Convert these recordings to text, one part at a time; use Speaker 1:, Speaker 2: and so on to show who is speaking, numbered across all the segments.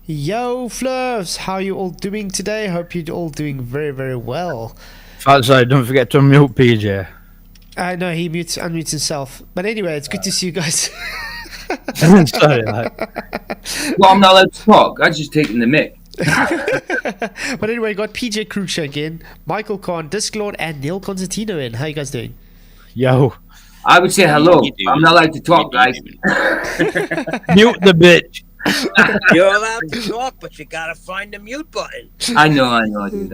Speaker 1: Yo, Flurfs, how are you all doing today? Hope you're all doing very, very well.
Speaker 2: Flatzoid, don't forget to unmute PJ.
Speaker 1: No, he unmutes himself. But anyway, it's good to see you guys.
Speaker 2: Sorry,
Speaker 3: Well, I'm not allowed to talk. I'm just taking the mic.
Speaker 1: But anyway, we got PJ Cruikshank again, Michael Khan, Disclord, and Neil Constantino in. How you guys doing?
Speaker 2: Yo.
Speaker 3: I would say hello. I'm not allowed to talk, guys.
Speaker 2: Mute the bitch.
Speaker 4: You're allowed to talk, but you gotta find the mute button.
Speaker 3: I know, dude.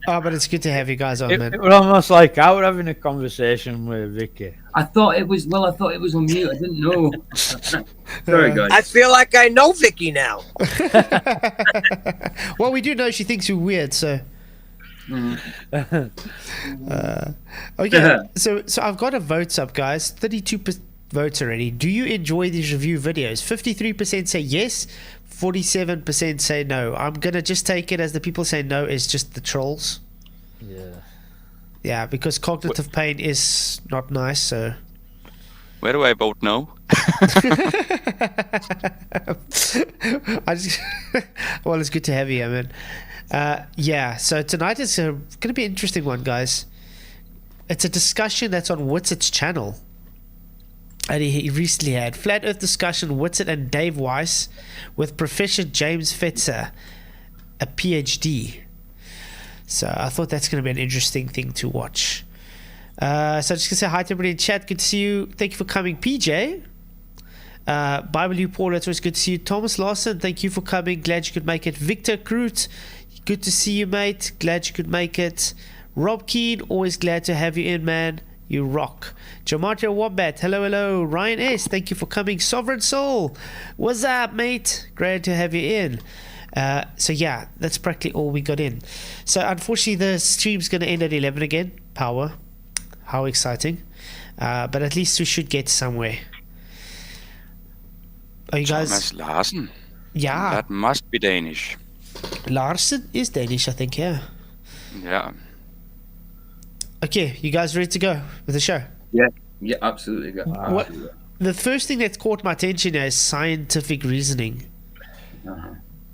Speaker 1: But it's good to have you guys on,
Speaker 2: It
Speaker 1: man.
Speaker 2: was almost like I was having a conversation with Vicky.
Speaker 3: I thought it was on mute. I didn't know. Sorry, guys.
Speaker 4: I feel like I know Vicky now.
Speaker 1: Well, we do know she thinks you're weird, so. Okay, so I've got a votes up, guys. 32% votes already. Do you enjoy these review videos? 53% say yes, 47% say no. I'm gonna just take it as the people say no is just the trolls. Yeah, because cognitive pain is not nice. So
Speaker 5: Where do I vote no?
Speaker 1: Well, it's good to have you here, man. Yeah, so tonight is going to be an interesting one, guys. It's a discussion that's on Witsit's channel. And he recently had Flat Earth discussion, Witsit and Dave Weiss, with Professor James Fetzer, a PhD. So I thought that's going to be an interesting thing to watch. So I'm just going to say hi to everybody in chat. Good to see you. Thank you for coming, PJ. Bible you, Paul. It's always good to see you. Thomas Larson, thank you for coming. Glad you could make it. Victor Kroot, good to see you, mate. Glad you could make it. Rob Keen, always glad to have you in, man. You rock. Gematria Wombat, hello. Ryan S, thank you for coming. Sovereign Soul, what's up, mate? Great to have you in. So yeah, that's practically all we got in. So unfortunately the stream's going to end at 11 again. Power. How exciting. But at least we should get somewhere. Are you guys...
Speaker 5: Thomas Larsen?
Speaker 1: Yeah.
Speaker 5: That must be Danish.
Speaker 1: Larsen is Danish, I think, yeah.
Speaker 5: Yeah.
Speaker 1: Okay, you guys ready to go with the show?
Speaker 3: Yeah, absolutely.
Speaker 1: What? The first thing that caught my attention is scientific reasoning.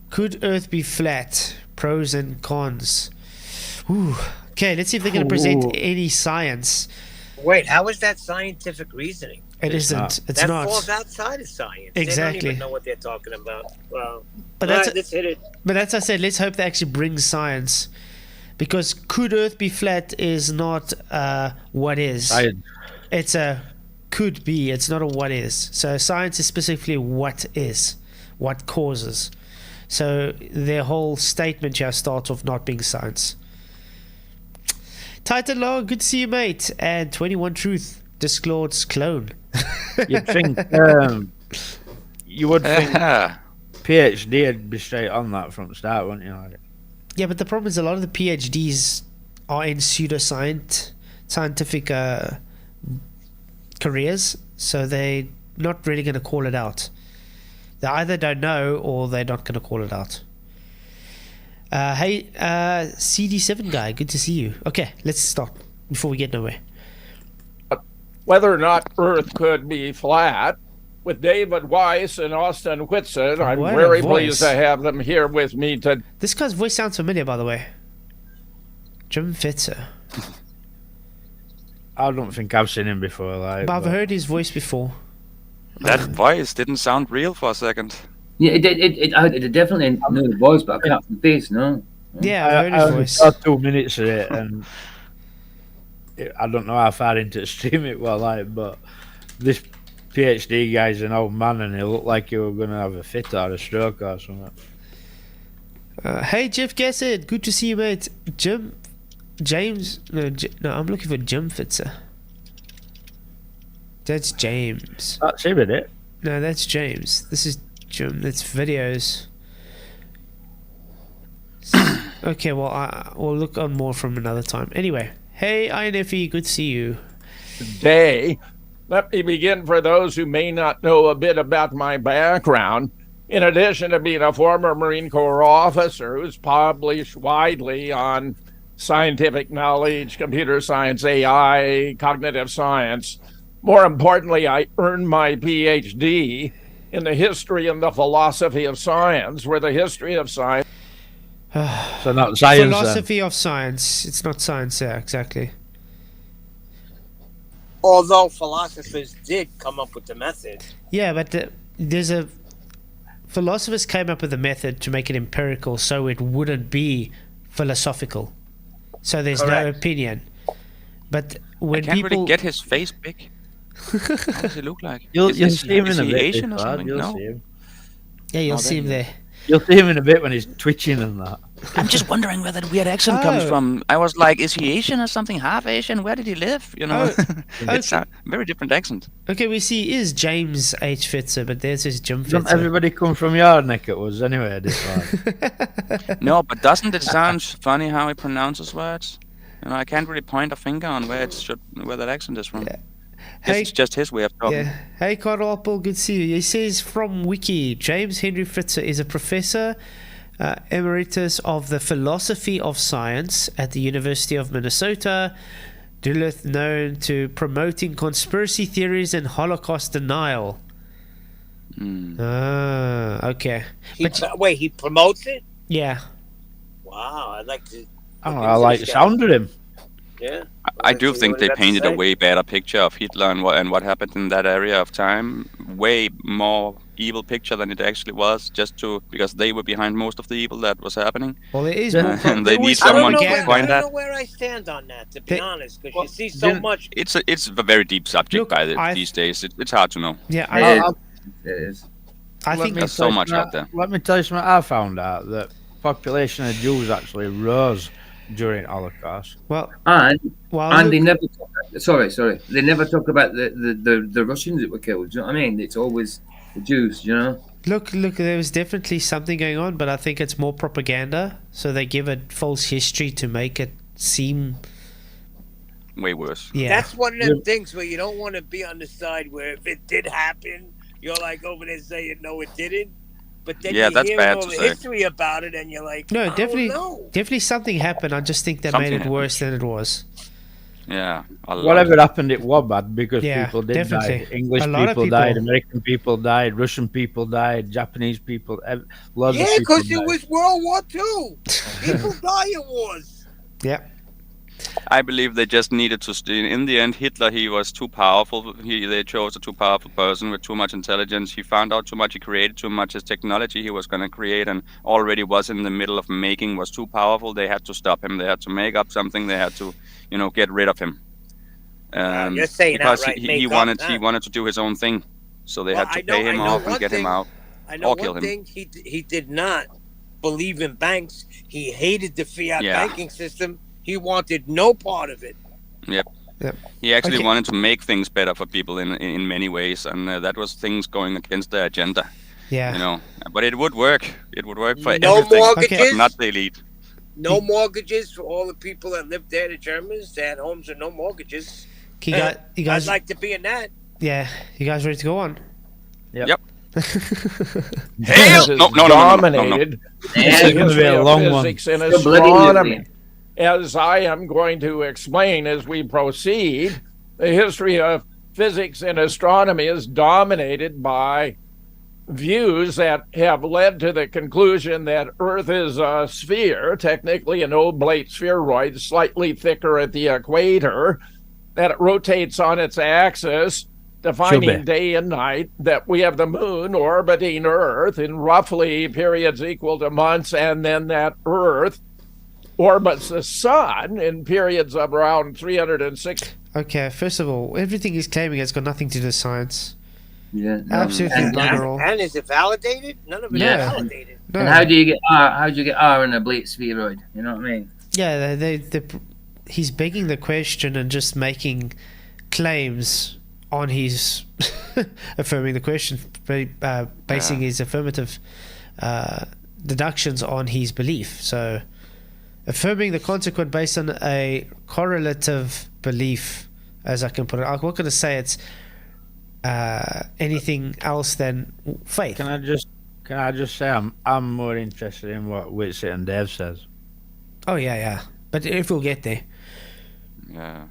Speaker 1: Could Earth be flat? Pros and cons. Ooh. Okay, let's see if they're going to present any science.
Speaker 4: Wait, how is that scientific reasoning?
Speaker 1: It isn't. It's
Speaker 4: that
Speaker 1: not.
Speaker 4: falls outside of science.
Speaker 1: Exactly.
Speaker 4: They don't even know what they're talking about. Well,
Speaker 1: But that's
Speaker 4: let's hit it.
Speaker 1: But that's, I said, let's hope they actually bring science. Because could Earth be flat is not what is.
Speaker 2: Science.
Speaker 1: It's a could be. It's not a what is. So science is specifically what is, what causes. So their whole statement here starts off not being science. Titan Law, good to see you, mate. And 21 Truth, Disclord's clone.
Speaker 2: You'd think, you would think PhD would be straight on that from the start, wouldn't you? Like,
Speaker 1: Yeah, but the problem is a lot of the PhDs are in scientific careers, so they're not really going to call it out. They either don't know or they're not going to call it out. Hey, CD7 guy, good to see you. Okay, let's start before we get nowhere.
Speaker 6: Whether or not Earth could be flat, with David Weiss and Austin Witsit, I'm
Speaker 1: What a
Speaker 6: very
Speaker 1: voice.
Speaker 6: pleased to have them here with me today.
Speaker 1: This guy's voice sounds familiar, by the way. Jim Fetzer.
Speaker 2: I don't think I've seen him before. Like,
Speaker 1: But I've heard his voice before.
Speaker 5: That voice didn't sound real for a second.
Speaker 3: Yeah, it definitely know the voice, but I can't see the face, no.
Speaker 1: Yeah, I've heard
Speaker 2: I
Speaker 1: his
Speaker 2: only
Speaker 1: voice.
Speaker 2: saw 2 minutes of it, and I don't know how far into the stream it was, like, but this PhD guy's an old man and he looked like you were going to have a fit or a stroke or something.
Speaker 1: Hey, Jeff Gassett. Good to see you, mate. James. No, I'm looking for Jim Fetzer. That's James.
Speaker 2: That's him, isn't it?
Speaker 1: No, that's James. This is Jim. That's videos. Okay, well, we'll look on more from another time. Anyway, hey, INFE, good to see you.
Speaker 6: Today, let me begin for those who may not know a bit about my background. In addition to being a former Marine Corps officer who's published widely on scientific knowledge, computer science, AI, cognitive science, more importantly, I earned my PhD in the history and the philosophy of science, where the history of science...
Speaker 2: So not science.
Speaker 1: Philosophy of science. It's not science, yeah, exactly.
Speaker 4: Although philosophers did come up with the method.
Speaker 1: Yeah, but philosophers came up with a method to make it empirical so it wouldn't be philosophical. So there's no opinion. But when
Speaker 5: I can't
Speaker 1: people
Speaker 5: really get his face big. How does he look like?
Speaker 2: You'll
Speaker 5: Is
Speaker 2: see him in a
Speaker 5: he
Speaker 2: bit.
Speaker 5: Asian or something?
Speaker 2: You'll
Speaker 5: No.
Speaker 2: see him.
Speaker 1: Yeah, you'll
Speaker 5: Oh,
Speaker 1: see him there.
Speaker 2: You'll see him in a bit when he's twitching and that.
Speaker 5: I'm just wondering where that weird accent comes from. I was like, is he Asian or something? Half Asian? Where did he live? You know, it's a very different accent.
Speaker 1: Okay, we see is James H. Fetzer, but there's his Jim
Speaker 2: Doesn't
Speaker 1: Fetzer.
Speaker 2: everybody come from your neck of woods anyway, this one?
Speaker 5: No, but doesn't it sound funny how he pronounces words? You know, I can't really point a finger on where that accent is from.
Speaker 1: Yeah.
Speaker 5: Guess it's just his way of talking.
Speaker 1: Yeah. Hey, Carl Apple, good to see you. He says from Wiki, James Henry Fetzer is a professor emeritus of the philosophy of science at the University of Minnesota, Duluth, known to promoting conspiracy theories and Holocaust denial. Okay.
Speaker 4: Wait, he promotes it?
Speaker 1: Yeah.
Speaker 4: Wow, I'd like to.
Speaker 2: I like the sound of him.
Speaker 4: Yeah.
Speaker 5: I do think they painted a way better picture of Hitler and what happened in that area of time. Way more evil picture than it actually was, because they were behind most of the evil that was happening.
Speaker 1: Well, it is.
Speaker 5: And they need
Speaker 4: I don't
Speaker 5: someone
Speaker 4: know
Speaker 5: to
Speaker 4: where,
Speaker 5: point
Speaker 4: I
Speaker 5: that.
Speaker 4: don't know where I stand on that, to be honest, because you see so much.
Speaker 5: It's a very deep subject
Speaker 1: Look,
Speaker 5: these days. It's hard to know.
Speaker 1: Yeah,
Speaker 3: It is.
Speaker 1: I think
Speaker 5: There's so much out there.
Speaker 2: Let me tell you something I found out, that population of Jews actually rose during Holocaust.
Speaker 3: And they never talk, they never talk about the Russians that were killed. Do you know what I mean? It's always the Jews, you know.
Speaker 1: Look, there was definitely something going on, but I think it's more propaganda. So they give it false history to make it seem
Speaker 5: way worse.
Speaker 1: Yeah.
Speaker 4: That's one of them things where you don't want to be on the side where if it did happen, you're like over there saying no, it didn't. But then you
Speaker 5: that's
Speaker 4: hear
Speaker 5: bad
Speaker 4: all
Speaker 5: to
Speaker 4: the
Speaker 5: say.
Speaker 4: history about it, and you're like,
Speaker 1: No,
Speaker 4: oh,
Speaker 1: definitely,
Speaker 4: no.
Speaker 1: definitely something happened. I just think that
Speaker 5: Something
Speaker 1: made it worse than it was.
Speaker 5: Yeah.
Speaker 2: Whatever happened, it was bad because
Speaker 1: Yeah,
Speaker 2: people did
Speaker 1: definitely.
Speaker 2: die. English
Speaker 1: A lot of
Speaker 2: people
Speaker 1: people-
Speaker 2: died, American people died, Russian people died, Japanese people, lots of
Speaker 4: Yeah,
Speaker 2: people
Speaker 4: because it
Speaker 2: died.
Speaker 4: was World War II. People die in wars.
Speaker 1: Yeah.
Speaker 5: I believe they just needed to. In the end, Hitler, he was too powerful. They chose a too powerful person with too much intelligence. He found out too much. He created too much. His technology he was going to create and already was in the middle of making was too powerful. They had to stop him. They had to make up something. They had to, get rid of him.
Speaker 4: You're saying
Speaker 5: because
Speaker 4: outright
Speaker 5: he
Speaker 4: make up,
Speaker 5: wanted
Speaker 4: huh?
Speaker 5: he wanted to do his own thing. So they had to
Speaker 4: I know-
Speaker 5: pay him
Speaker 4: I know
Speaker 5: off and
Speaker 4: one
Speaker 5: get
Speaker 4: thing.
Speaker 5: him out.
Speaker 4: I know
Speaker 5: Or kill
Speaker 4: one
Speaker 5: him.
Speaker 4: thing. He did not believe in banks. He hated the fiat
Speaker 5: Yeah.
Speaker 4: banking system. He wanted no part of it.
Speaker 5: Yep.
Speaker 1: Yep.
Speaker 5: He actually
Speaker 1: Okay.
Speaker 5: wanted to make things better for people in many ways, and that was things going against their agenda.
Speaker 1: Yeah.
Speaker 5: But it would work. It would work for
Speaker 4: No
Speaker 5: everything,
Speaker 4: mortgages.
Speaker 5: but not the elite.
Speaker 4: No mortgages for all the people that lived there. The Germans, they had homes with no mortgages.
Speaker 1: You guys,
Speaker 4: I'd like to be in that.
Speaker 1: yeah. You guys ready to go on?
Speaker 5: Yep.
Speaker 6: Hell,
Speaker 5: No.
Speaker 6: dominated
Speaker 3: Yeah,
Speaker 2: It's gonna be a long one.
Speaker 6: physics and
Speaker 3: Oblivion.
Speaker 6: astronomy. As I am going to explain as we proceed, the history of physics and astronomy is dominated by views that have led to the conclusion that Earth is a sphere, technically an oblate spheroid, slightly thicker at the equator, that it rotates on its axis, defining day and night, that we have the moon orbiting Earth in roughly periods equal to months, and then that Earth orbits the sun in periods of around 306.
Speaker 1: Okay. First of all, everything he's claiming has got nothing to do with science.
Speaker 3: Yeah, no.
Speaker 1: Absolutely bugger all.
Speaker 4: And is it validated? None of it
Speaker 1: Yeah.
Speaker 4: is validated.
Speaker 1: No.
Speaker 3: And how do you get R? How do you get R in a bleach spheroid? You know what I mean?
Speaker 1: Yeah, he's begging the question and just making claims on his affirming the question, basing his affirmative deductions on his belief. So, affirming the consequent based on a correlative belief, as I can put it. I'm not going to say it's anything else than faith.
Speaker 2: Can I just say I'm more interested in what Witsit and Dev says.
Speaker 1: Oh yeah. But if we'll get there.
Speaker 5: Yeah.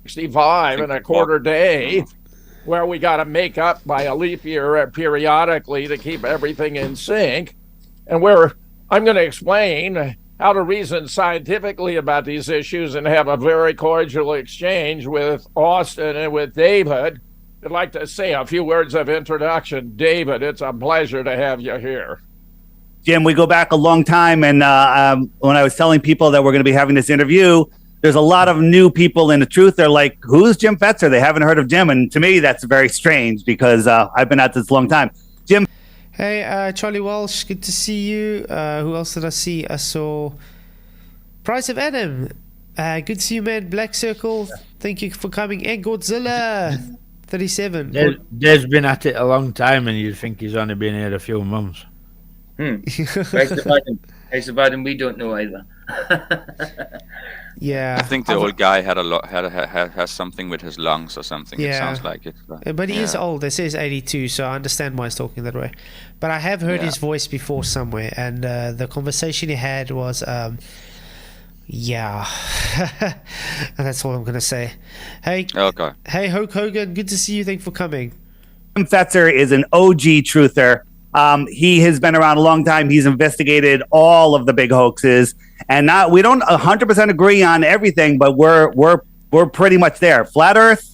Speaker 6: 65 and a quarter day, where we got to make up by a leap year periodically to keep everything in sync, and where I'm going to explain how to reason scientifically about these issues and have a very cordial exchange with Austin and with David. I'd like to say a few words of introduction. David, it's a pleasure to have you here.
Speaker 7: Jim, we go back a long time, and when I was telling people that we're going to be having this interview, there's a lot of new people in the truth. They're like, who's Jim Fetzer? They haven't heard of Jim. And to me, that's very strange because I've been at this a long time. Jim.
Speaker 1: Hey, Charlie Walsh, good to see you. Who else did I see? I saw Price of Adam. Good to see you, man. Black Circle, thank you for coming. And Godzilla 37.
Speaker 2: Dev's been at it a long time, and you'd think he's only been here a few months.
Speaker 3: Price of Adam, we don't know either.
Speaker 1: Yeah,
Speaker 5: I think the old guy has something with his lungs or something.
Speaker 1: Yeah.
Speaker 5: It sounds like it.
Speaker 1: but he is old. It says 82, so I understand why he's talking that way. But I have heard his voice before somewhere, and the conversation he had was, yeah. And that's all I'm going to say. Hey, Hulk Hogan, good to see you. Thanks for coming.
Speaker 7: Jim Fetzer is an OG truther. He has been around a long time. He's investigated all of the big hoaxes, and we don't 100% agree on everything, but we're pretty much there. Flat Earth,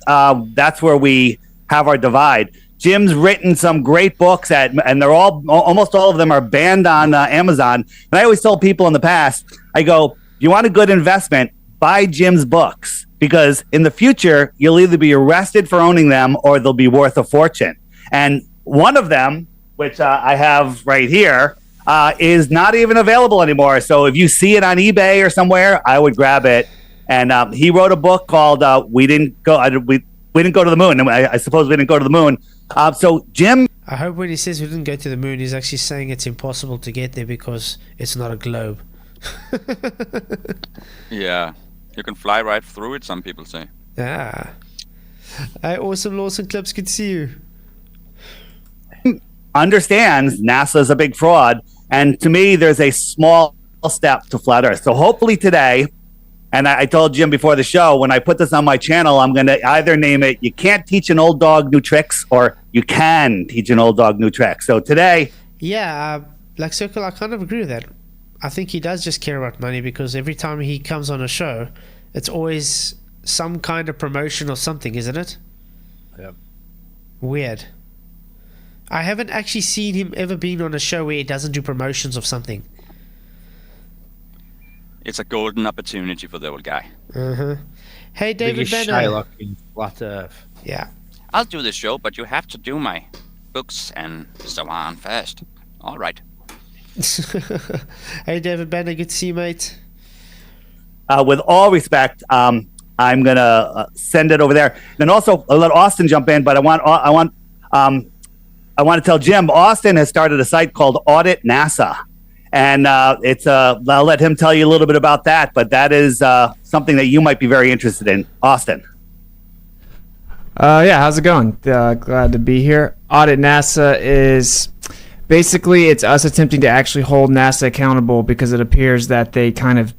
Speaker 7: that's where we have our divide. Jim's written some great books and they're almost all of them are banned on Amazon. And I always tell people in the past, I go, you want a good investment, buy Jim's books, because in the future you'll either be arrested for owning them or they'll be worth a fortune. And one of them, which I have right here, is not even available anymore. So if you see it on eBay or somewhere, I would grab it. And he wrote a book called "We Didn't Go to the Moon." And I suppose we didn't go to the moon. So Jim,
Speaker 1: I hope when he says we didn't go to the moon, he's actually saying it's impossible to get there because it's not a globe.
Speaker 5: Yeah, you can fly right through it. Some people say.
Speaker 1: Ah. Hey, awesome Lawson Clips, good to see you.
Speaker 7: understands NASA is a big fraud, and to me, there's a small step to flat Earth. So hopefully today, and I told Jim before the show, when I put this on my channel, I'm going to either name it "You Can't Teach an Old Dog New Tricks" or "You Can Teach an Old Dog New Tricks." So today,
Speaker 1: Black Circle, I kind of agree with that. I think he does just care about money, because every time he comes on a show, it's always some kind of promotion or something, isn't it?
Speaker 2: Yep.
Speaker 1: Weird. I haven't actually seen him ever been on a show where he doesn't do promotions of something.
Speaker 5: It's a golden opportunity for the old guy.
Speaker 1: Hey, David Banner.
Speaker 2: Shylock in flat Earth.
Speaker 1: Yeah.
Speaker 5: I'll do the show, but you have to do my books and so on first. All right.
Speaker 1: Hey, David Banner, good to see you, mate.
Speaker 7: with all respect, I'm gonna send it over there. Then also I'll let Austin jump in, but I want to tell Jim, Austin has started a site called Audit NASA, and I'll let him tell you a little bit about that. But that is something that you might be very interested in, Austin.
Speaker 8: Yeah, how's it going? Glad to be here. Audit NASA is basically, it's us attempting to actually hold NASA accountable, because it appears that they kind of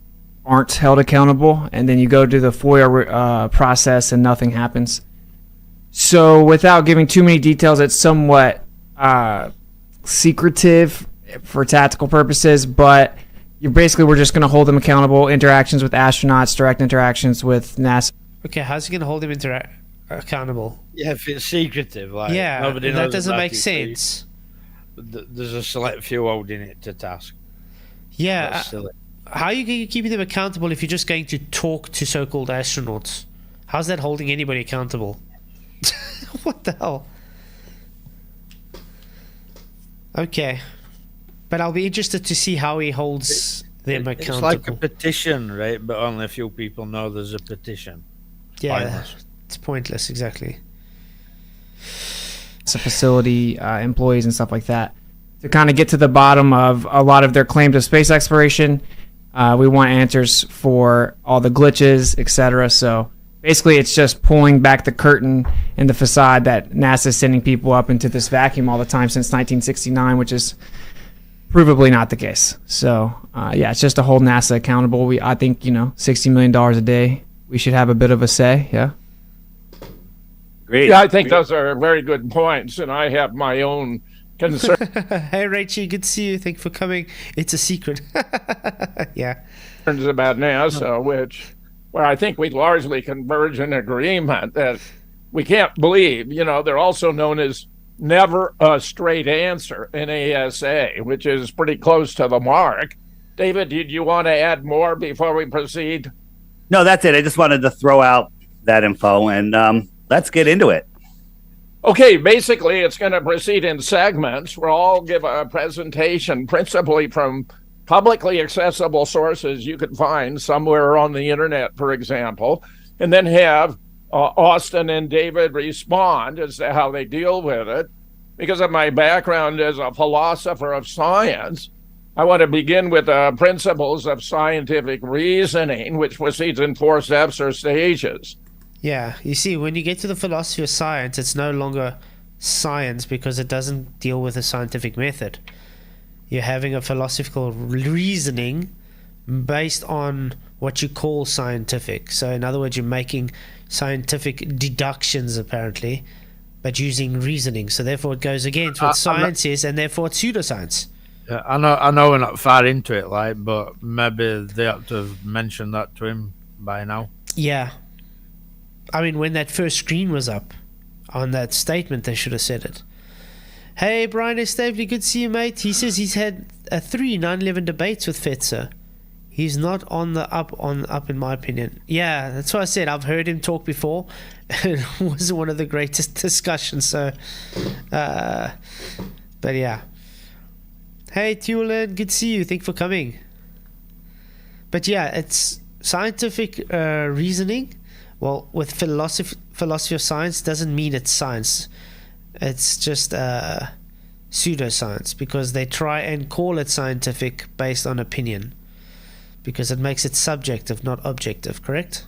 Speaker 8: aren't held accountable, and then you go to the FOIA process and nothing happens. So without giving too many details, it's somewhat secretive for tactical purposes, but we're just going to hold them accountable. Interactions with astronauts, direct interactions with NASA.
Speaker 1: Okay, how's he going to hold him accountable?
Speaker 2: Yeah, if it's secretive, like
Speaker 1: nobody knows, that doesn't make sense.
Speaker 2: There's a select few holding it to task.
Speaker 1: Yeah, how are you keeping them accountable if you're just going to talk to so-called astronauts? How's that holding anybody accountable? What the hell? Okay. But I'll be interested to see how he holds them accountable.
Speaker 2: It's like a petition, right? But only a few people know there's a petition.
Speaker 1: Yeah,
Speaker 2: Pointless.
Speaker 1: it's pointless, exactly.
Speaker 8: Some facility employees and stuff like that to kind of get to the bottom of a lot of their claims of space exploration. We want answers for all the glitches, etc. So basically, it's just pulling back the curtain and the facade that NASA is sending people up into this vacuum all the time since 1969, which is provably not the case. So yeah, it's just to hold NASA accountable. I think $60 million a day. We should have a bit of a say. Yeah.
Speaker 2: Great.
Speaker 6: Yeah, I think those are very good points, and I have my own concern.
Speaker 1: Hey, Rachie, good to see you. Thank you for coming. It's a secret. Yeah.
Speaker 6: About NASA, where I think we largely converge in agreement that we can't believe, they're also known as never a straight answer, NASA, which is pretty close to the mark. David, did you want to add more before we proceed?
Speaker 7: No, that's it. I just wanted to throw out that info, and let's get into it.
Speaker 6: Okay, basically, it's going to proceed in segments. We'll all give a presentation, principally from publicly accessible sources you can find somewhere on the internet, for example, and then have Austin and David respond as to how they deal with it. Because of my background as a philosopher of science, I want to begin with the principles of scientific reasoning, which proceeds in 4 steps or stages.
Speaker 1: Yeah, you see, when you get to the philosophy of science, it's no longer science because it doesn't deal with a scientific method. You're having a philosophical reasoning based on what you call scientific. So, in other words, you're making scientific deductions, apparently, but using reasoning. So, therefore, it goes against what science is, and therefore it's pseudoscience.
Speaker 2: Yeah, I know we're not far into it, but maybe they ought to have mentioned that to him by now.
Speaker 1: Yeah. I mean, when that first screen was up on that statement, they should have said it. Hey, Brian Estavely, good to see you, mate. He says he's had 3 9/11 debates with Fetzer. He's not on the up, in my opinion. Yeah, that's what I said. I've heard him talk before. It wasn't one of the greatest discussions. So, but yeah. Hey, Tulin, good to see you. Thanks for coming. But yeah, it's scientific reasoning. Well, with philosophy of science doesn't mean it's science. It's just pseudoscience because they try and call it scientific based on opinion because it makes it subjective, not objective, correct?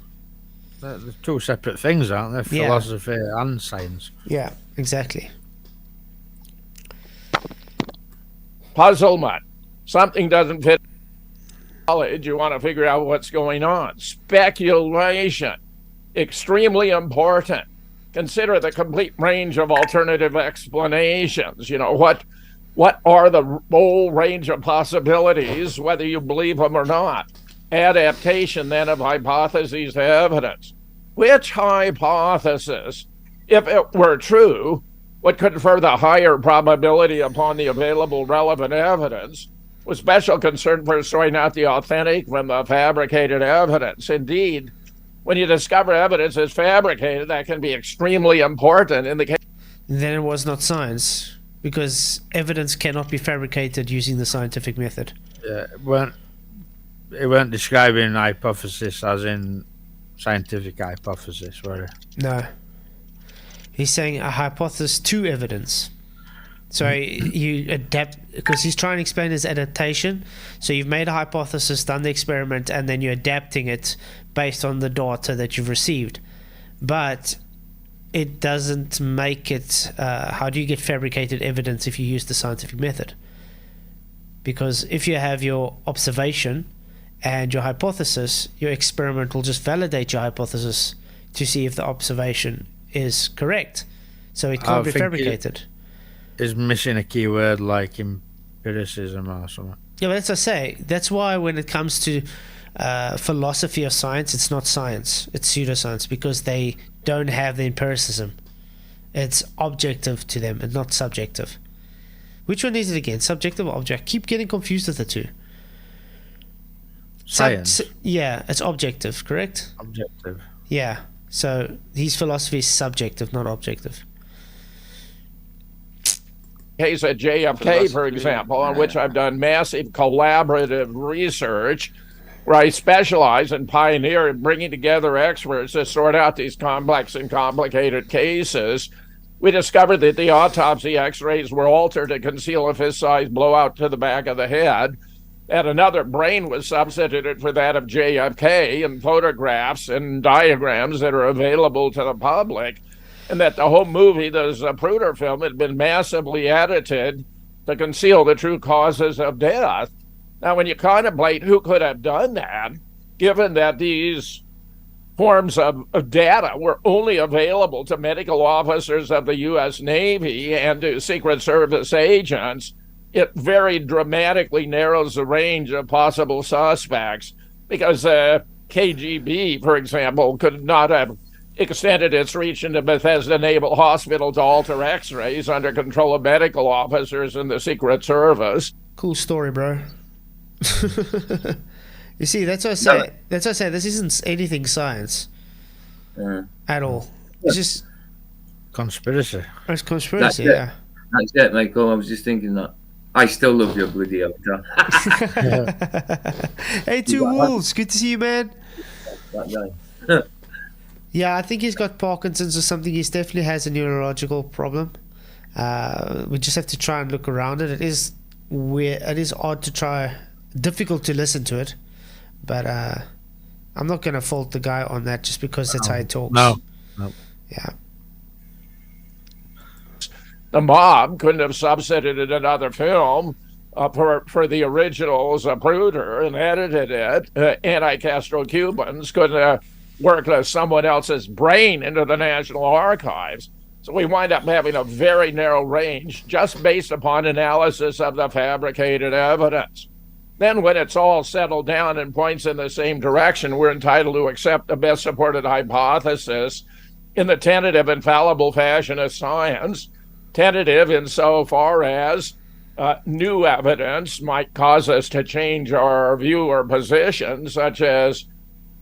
Speaker 2: They're 2 separate things, aren't they? Philosophy and science.
Speaker 1: Yeah, exactly.
Speaker 6: Puzzlement. Something doesn't fit knowledge. You want to figure out what's going on. Speculation. Extremely important. Consider the complete range of alternative explanations. What are the whole range of possibilities, whether you believe them or not? Adaptation, then, of hypotheses to evidence. Which hypothesis, if it were true, would confer the higher probability upon the available relevant evidence, with special concern for sorting out the authentic from the fabricated evidence? Indeed, when you discover evidence is fabricated, that can be extremely important in the case.
Speaker 1: Then it was not science, because evidence cannot be fabricated using the scientific method.
Speaker 2: Yeah, it weren't describing hypothesis as in scientific hypothesis, were it?
Speaker 1: No. He's saying a hypothesis to evidence. So you adapt, because he's trying to explain his adaptation. So you've made a hypothesis, done the experiment, and then you're adapting it based on the data that you've received. But it doesn't make it... how do you get fabricated evidence if you use the scientific method? Because if you have your observation and your hypothesis, your experiment will just validate your hypothesis to see if the observation is correct. So it can't be fabricated.
Speaker 2: Is missing a key word like empiricism or something.
Speaker 1: Yeah, but as I say, that's why when it comes to philosophy of science, it's not science, it's pseudoscience, because they don't have the empiricism. It's objective to them and not subjective. Which one is it again? Subjective or object? I keep getting confused with the two.
Speaker 2: Science.
Speaker 1: Yeah, it's objective, correct?
Speaker 2: Objective.
Speaker 1: Yeah. So his philosophy is subjective, not objective.
Speaker 6: case of JFK, for example, on which I've done massive collaborative research, where I specialize and pioneer in bringing together experts to sort out these complex and complicated cases, we discovered that the autopsy x-rays were altered to conceal a fist-sized blowout to the back of the head, and another brain was substituted for that of JFK in photographs and diagrams that are available to the public, and that the whole movie, the Zapruder film, had been massively edited to conceal the true causes of death. Now, when you contemplate who could have done that, given that these forms of data were only available to medical officers of the U.S. Navy and to Secret Service agents, it very dramatically narrows the range of possible suspects, because KGB, for example, could not have extended its reach into Bethesda Naval Hospital to alter x-rays under control of medical officers in the Secret Service.
Speaker 1: Cool story, bro. You see, that's what I say. That's what I say. This isn't anything science at all. It's just
Speaker 2: conspiracy.
Speaker 1: It's conspiracy, yeah.
Speaker 3: That's it, Michael. I was just thinking that. I still love your bloody avatar.
Speaker 1: Hey, Two Wolves. Good to see you, man.
Speaker 3: That guy.
Speaker 1: Yeah, I think he's got Parkinson's or something. He definitely has a neurological problem. We just have to try and look around it. It is weird. It is odd to try. Difficult to listen to it. But I'm not going to fault the guy on that just because that's how he talks.
Speaker 2: No.
Speaker 1: Yeah.
Speaker 6: The mob couldn't have substituted another film for the original Zapruder and edited it. Anti-Castro Cubans couldn't have worked someone else's brain into the National Archives. So we wind up having a very narrow range just based upon analysis of the fabricated evidence. Then when it's all settled down and points in the same direction, we're entitled to accept the best supported hypothesis in the tentative infallible fashion of science. Tentative insofar as new evidence might cause us to change our view or position, such as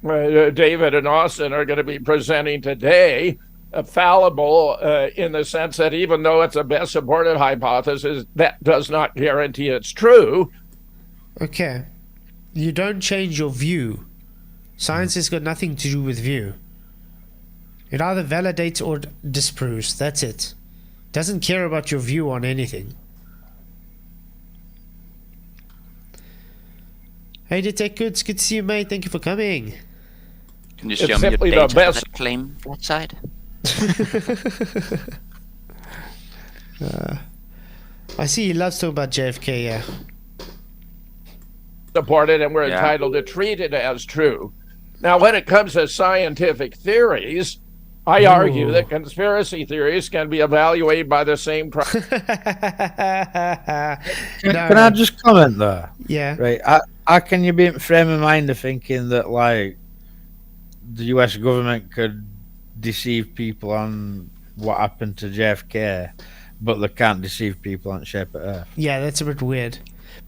Speaker 6: David and Austin are going to be presenting today. Fallible in the sense that even though it's a best supported hypothesis, that does not guarantee it's true.
Speaker 1: Okay. You don't change your view. Science has got nothing to do with view. It either validates or disproves. That's it. Doesn't care about your view on anything. Hey, Detect Goods, good to see you, mate. Thank you for coming.
Speaker 5: Can you show me your data for that claim website?
Speaker 1: I see he loves talking about JFK, yeah.
Speaker 6: Supported, and we're entitled to treat it as true. Now, when it comes to scientific theories, I argue that conspiracy theories can be evaluated by the same
Speaker 2: Can I just comment there?
Speaker 1: Yeah.
Speaker 2: Right. How can you be in frame of mind of thinking that, like, the US government could deceive people on what happened to JFK, but they can't deceive people on shape of Earth?
Speaker 1: Yeah, that's a bit weird.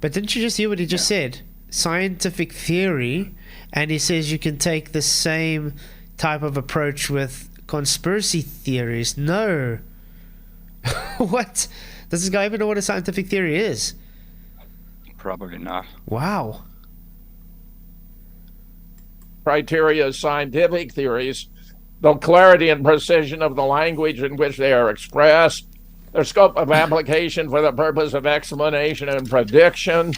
Speaker 1: But didn't you just hear what he just said? Scientific theory, and he says you can take the same type of approach with conspiracy theories. No. What? Does this guy even know what a scientific theory is?
Speaker 5: Probably not.
Speaker 1: Wow.
Speaker 6: Criteria of scientific theories, the clarity and precision of the language in which they are expressed, their scope of application for the purpose of explanation and prediction,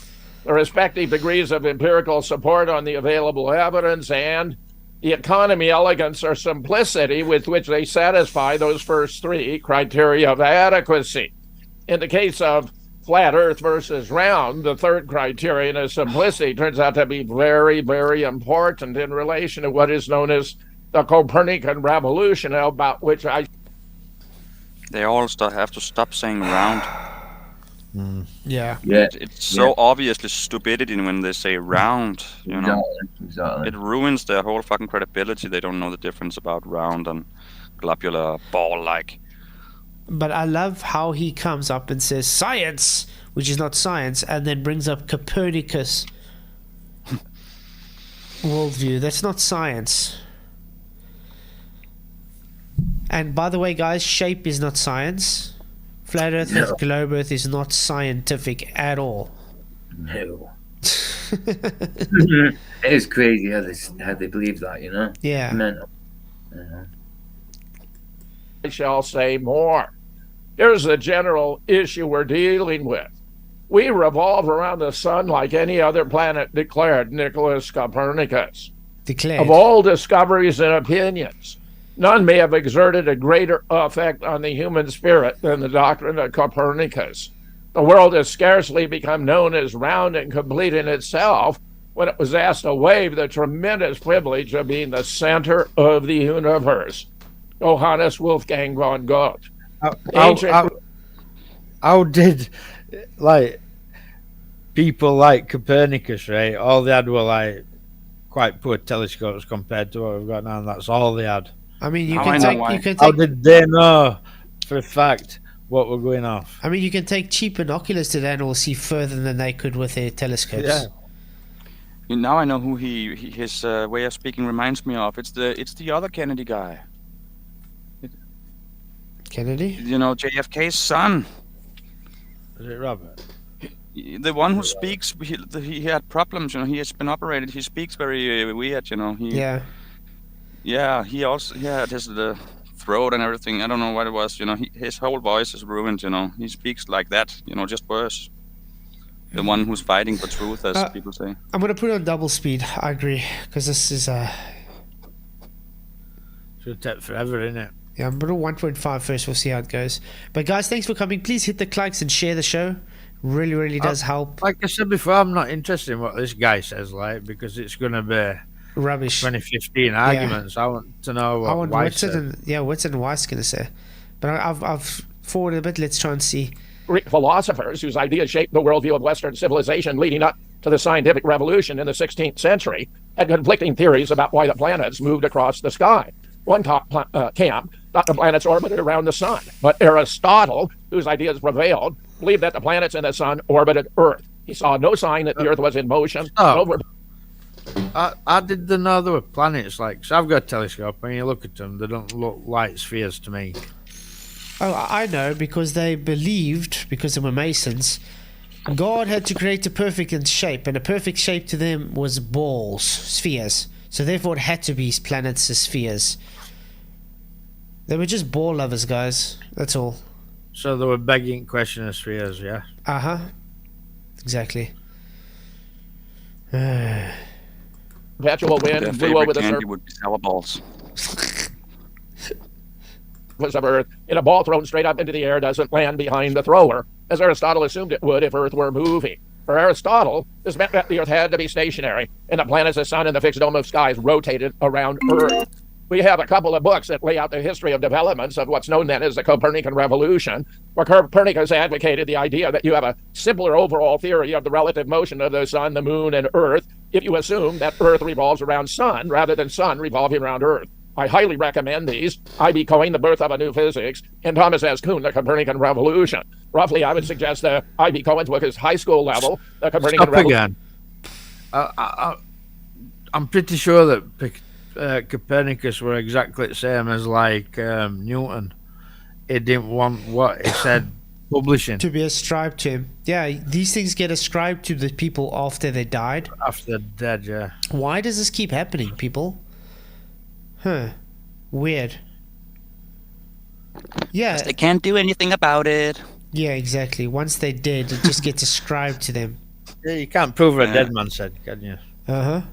Speaker 6: the respective degrees of empirical support on the available evidence, and the economy, elegance, or simplicity with which they satisfy those first three criteria of adequacy. In the case of flat Earth versus round, the third criterion of simplicity turns out to be very, very important in relation to what is known as the Copernican revolution, about which
Speaker 5: They all have to stop saying round.
Speaker 1: Yeah.
Speaker 5: It's so obviously stupidity when they say round, you know.
Speaker 3: Exactly.
Speaker 5: It ruins their whole fucking credibility. They don't know the difference about round and globular ball-like.
Speaker 1: But I love how he comes up and says science, which is not science, and then brings up Copernicus worldview. That's not science. And by the way, guys, shape is not science. Flat Earth and globe Earth is not scientific at all.
Speaker 3: No. It is crazy how they believe that, you know?
Speaker 1: Yeah.
Speaker 3: Mental.
Speaker 6: I shall say more. Here's the general issue we're dealing with. We revolve around the sun like any other planet, declared Nicholas Copernicus.
Speaker 1: Declared.
Speaker 6: Of all discoveries and opinions, none may have exerted a greater effect on the human spirit than the doctrine of Copernicus. The world has scarcely become known as round and complete in itself when it was asked to waive the tremendous privilege of being the center of the universe. Johannes Wolfgang von Goethe.
Speaker 2: How did, like, people like Copernicus, right? All they had were, like, quite poor telescopes compared to what we've got now, and that's all they had.
Speaker 1: I mean, you
Speaker 5: Now
Speaker 1: can
Speaker 5: I know
Speaker 1: take.
Speaker 5: why.
Speaker 1: You can
Speaker 2: How
Speaker 1: take.
Speaker 2: did they know for a fact what we're going off?
Speaker 1: I mean, you can take cheap binoculars today and will see further than they could with their telescopes.
Speaker 2: Yeah.
Speaker 5: Now I know who his way of speaking reminds me of. It's the other Kennedy guy.
Speaker 1: Kennedy.
Speaker 5: You know, JFK's son.
Speaker 2: Is it Robert?
Speaker 5: The one who speaks, he had problems. You know, he has been operated. He speaks very weird. You know,
Speaker 1: Yeah.
Speaker 5: Yeah, he had his the throat and everything. I don't know what it was. You know, his whole voice is ruined. You know, he speaks like that. You know, just worse. The one who's fighting for truth, as people say.
Speaker 1: I'm gonna put it on double speed. I agree, because this is
Speaker 2: Should take forever, innit?
Speaker 1: Yeah, I'm gonna 1.5 first. We'll see how it goes. But guys, thanks for coming. Please hit the likes and share the show. Really, really does help.
Speaker 2: Like I said before, I'm not interested in what this guy says, like, because it's gonna be
Speaker 1: Rubbish.
Speaker 2: 2015 arguments. I want to know what
Speaker 1: I want
Speaker 2: Weiss
Speaker 1: Witsit
Speaker 2: said.
Speaker 1: and Witsit and Weiss gonna say. But I've forwarded a bit. Let's try and see.
Speaker 6: Greek philosophers whose ideas shaped the worldview of Western civilization leading up to the scientific revolution in the 16th century had conflicting theories about why the planets moved across the sky. One camp thought the planets orbited around the sun, but Aristotle, whose ideas prevailed, believed that the planets and the sun orbited Earth. He saw no sign that the Earth was in motion.
Speaker 2: I didn't know there were planets, like, so I've got a telescope, and you look at them, they don't look like spheres to me.
Speaker 1: Oh, I know, because they believed, because they were Masons, God had to create a perfect shape, and a perfect shape to them was balls, spheres. So therefore it had to be planets as spheres. They were just ball lovers, guys. That's all.
Speaker 2: So they were begging question of spheres, yeah?
Speaker 1: Uh-huh. Exactly.
Speaker 6: Perpetual wind
Speaker 5: Their
Speaker 6: blew over
Speaker 5: favorite
Speaker 6: the
Speaker 5: candy
Speaker 6: surface
Speaker 5: would be sour balls.
Speaker 6: of Earth, and a ball thrown straight up into the air doesn't land behind the thrower, as Aristotle assumed it would if Earth were moving. For Aristotle, this meant that the Earth had to be stationary, and the planets, the sun, and the fixed dome of skies rotated around Earth. We have a couple of books that lay out the history of developments of what's known then as the Copernican Revolution, where Copernicus advocated the idea that you have a simpler overall theory of the relative motion of the sun, the moon, and Earth if you assume that Earth revolves around sun rather than sun revolving around Earth. I highly recommend these. I.B. Cohen, The Birth of a New Physics, and Thomas S. Kuhn, The Copernican Revolution. Roughly, I would suggest the I.B. Cohen's book is high school level, The Copernican Revolution.
Speaker 2: Again. I'm pretty sure that Copernicus were exactly the same as, like, Newton. He didn't want what he said publishing.
Speaker 1: To be ascribed to him. Yeah, these things get ascribed to the people after they died.
Speaker 2: After they're dead, yeah.
Speaker 1: Why does this keep happening, people? Huh. Weird. Yeah.
Speaker 5: They can't do anything about it.
Speaker 1: Yeah, exactly. Once they're dead, it just gets ascribed to them.
Speaker 2: Yeah, you can't prove what a dead man said, can you?
Speaker 1: Uh-huh.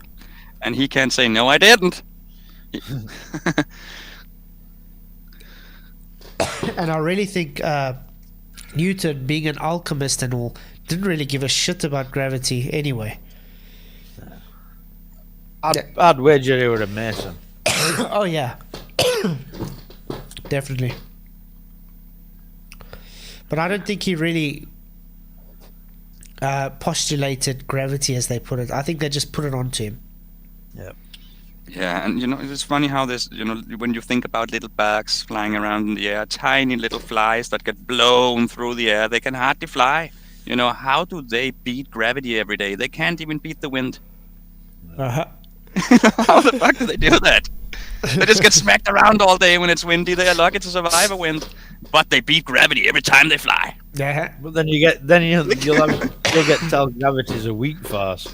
Speaker 5: And he can't say, no, I didn't.
Speaker 1: And I really think Newton, being an alchemist and all, didn't really give a shit about gravity anyway.
Speaker 2: I'd wager he was a Mason.
Speaker 1: Oh, yeah. Definitely. But I don't think he really postulated gravity, as they put it. I think they just put it onto him.
Speaker 2: Yep.
Speaker 5: Yeah, and you know, it's funny how this, you know, when you think about little bugs flying around in the air, tiny little flies that get blown through the air, they can hardly fly. You know, how do they beat gravity every day? They can't even beat the wind.
Speaker 1: Uh-huh.
Speaker 5: How the fuck do they do that? They just get smacked around all day when it's windy. They are lucky to survive a wind, but they beat gravity every time they fly.
Speaker 1: Yeah.
Speaker 2: But then you'll get told gravity's a weak force.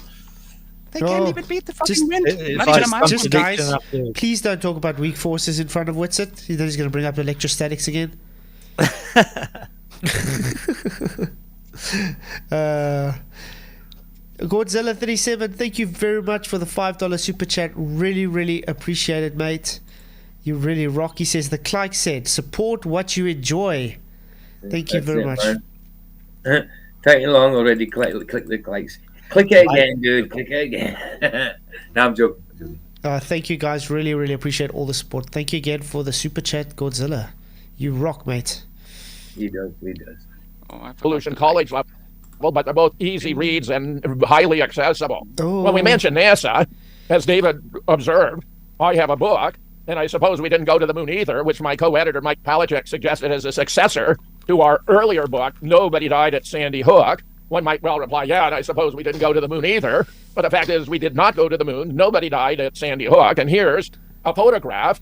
Speaker 5: They
Speaker 1: Oh,
Speaker 5: can't even beat the fucking wind.
Speaker 2: it's
Speaker 5: Not
Speaker 2: like
Speaker 5: even a mile.
Speaker 1: Just guys,
Speaker 2: contradiction after-
Speaker 1: please don't talk about weak forces in front of Witsit. Then he's going to bring up electrostatics again. Godzilla 37, thank you very much for the $5 super chat. Really, really appreciate it, mate. You really rock. He says the Clyke said, support what you enjoy. Thank you very much.
Speaker 3: Taking long already. Click the likes. Click it again, dude. Click it again. No, I'm joking.
Speaker 1: Thank you guys. Really, really appreciate all the support. Thank you again for the super chat, Godzilla. You rock, mate.
Speaker 3: He does.
Speaker 5: Oh, I forgot
Speaker 6: Solution
Speaker 5: to-
Speaker 6: college level, but they're both easy reads and highly accessible.
Speaker 1: Oh.
Speaker 6: When we mention NASA, as David observed, I have a book, and I suppose we didn't go to the moon either, which my co-editor Mike Palachek suggested as a successor to our earlier book, Nobody Died at Sandy Hook. One might well reply, yeah, and I suppose we didn't go to the moon either. But the fact is we did not go to the moon. Nobody died at Sandy Hook. And here's a photograph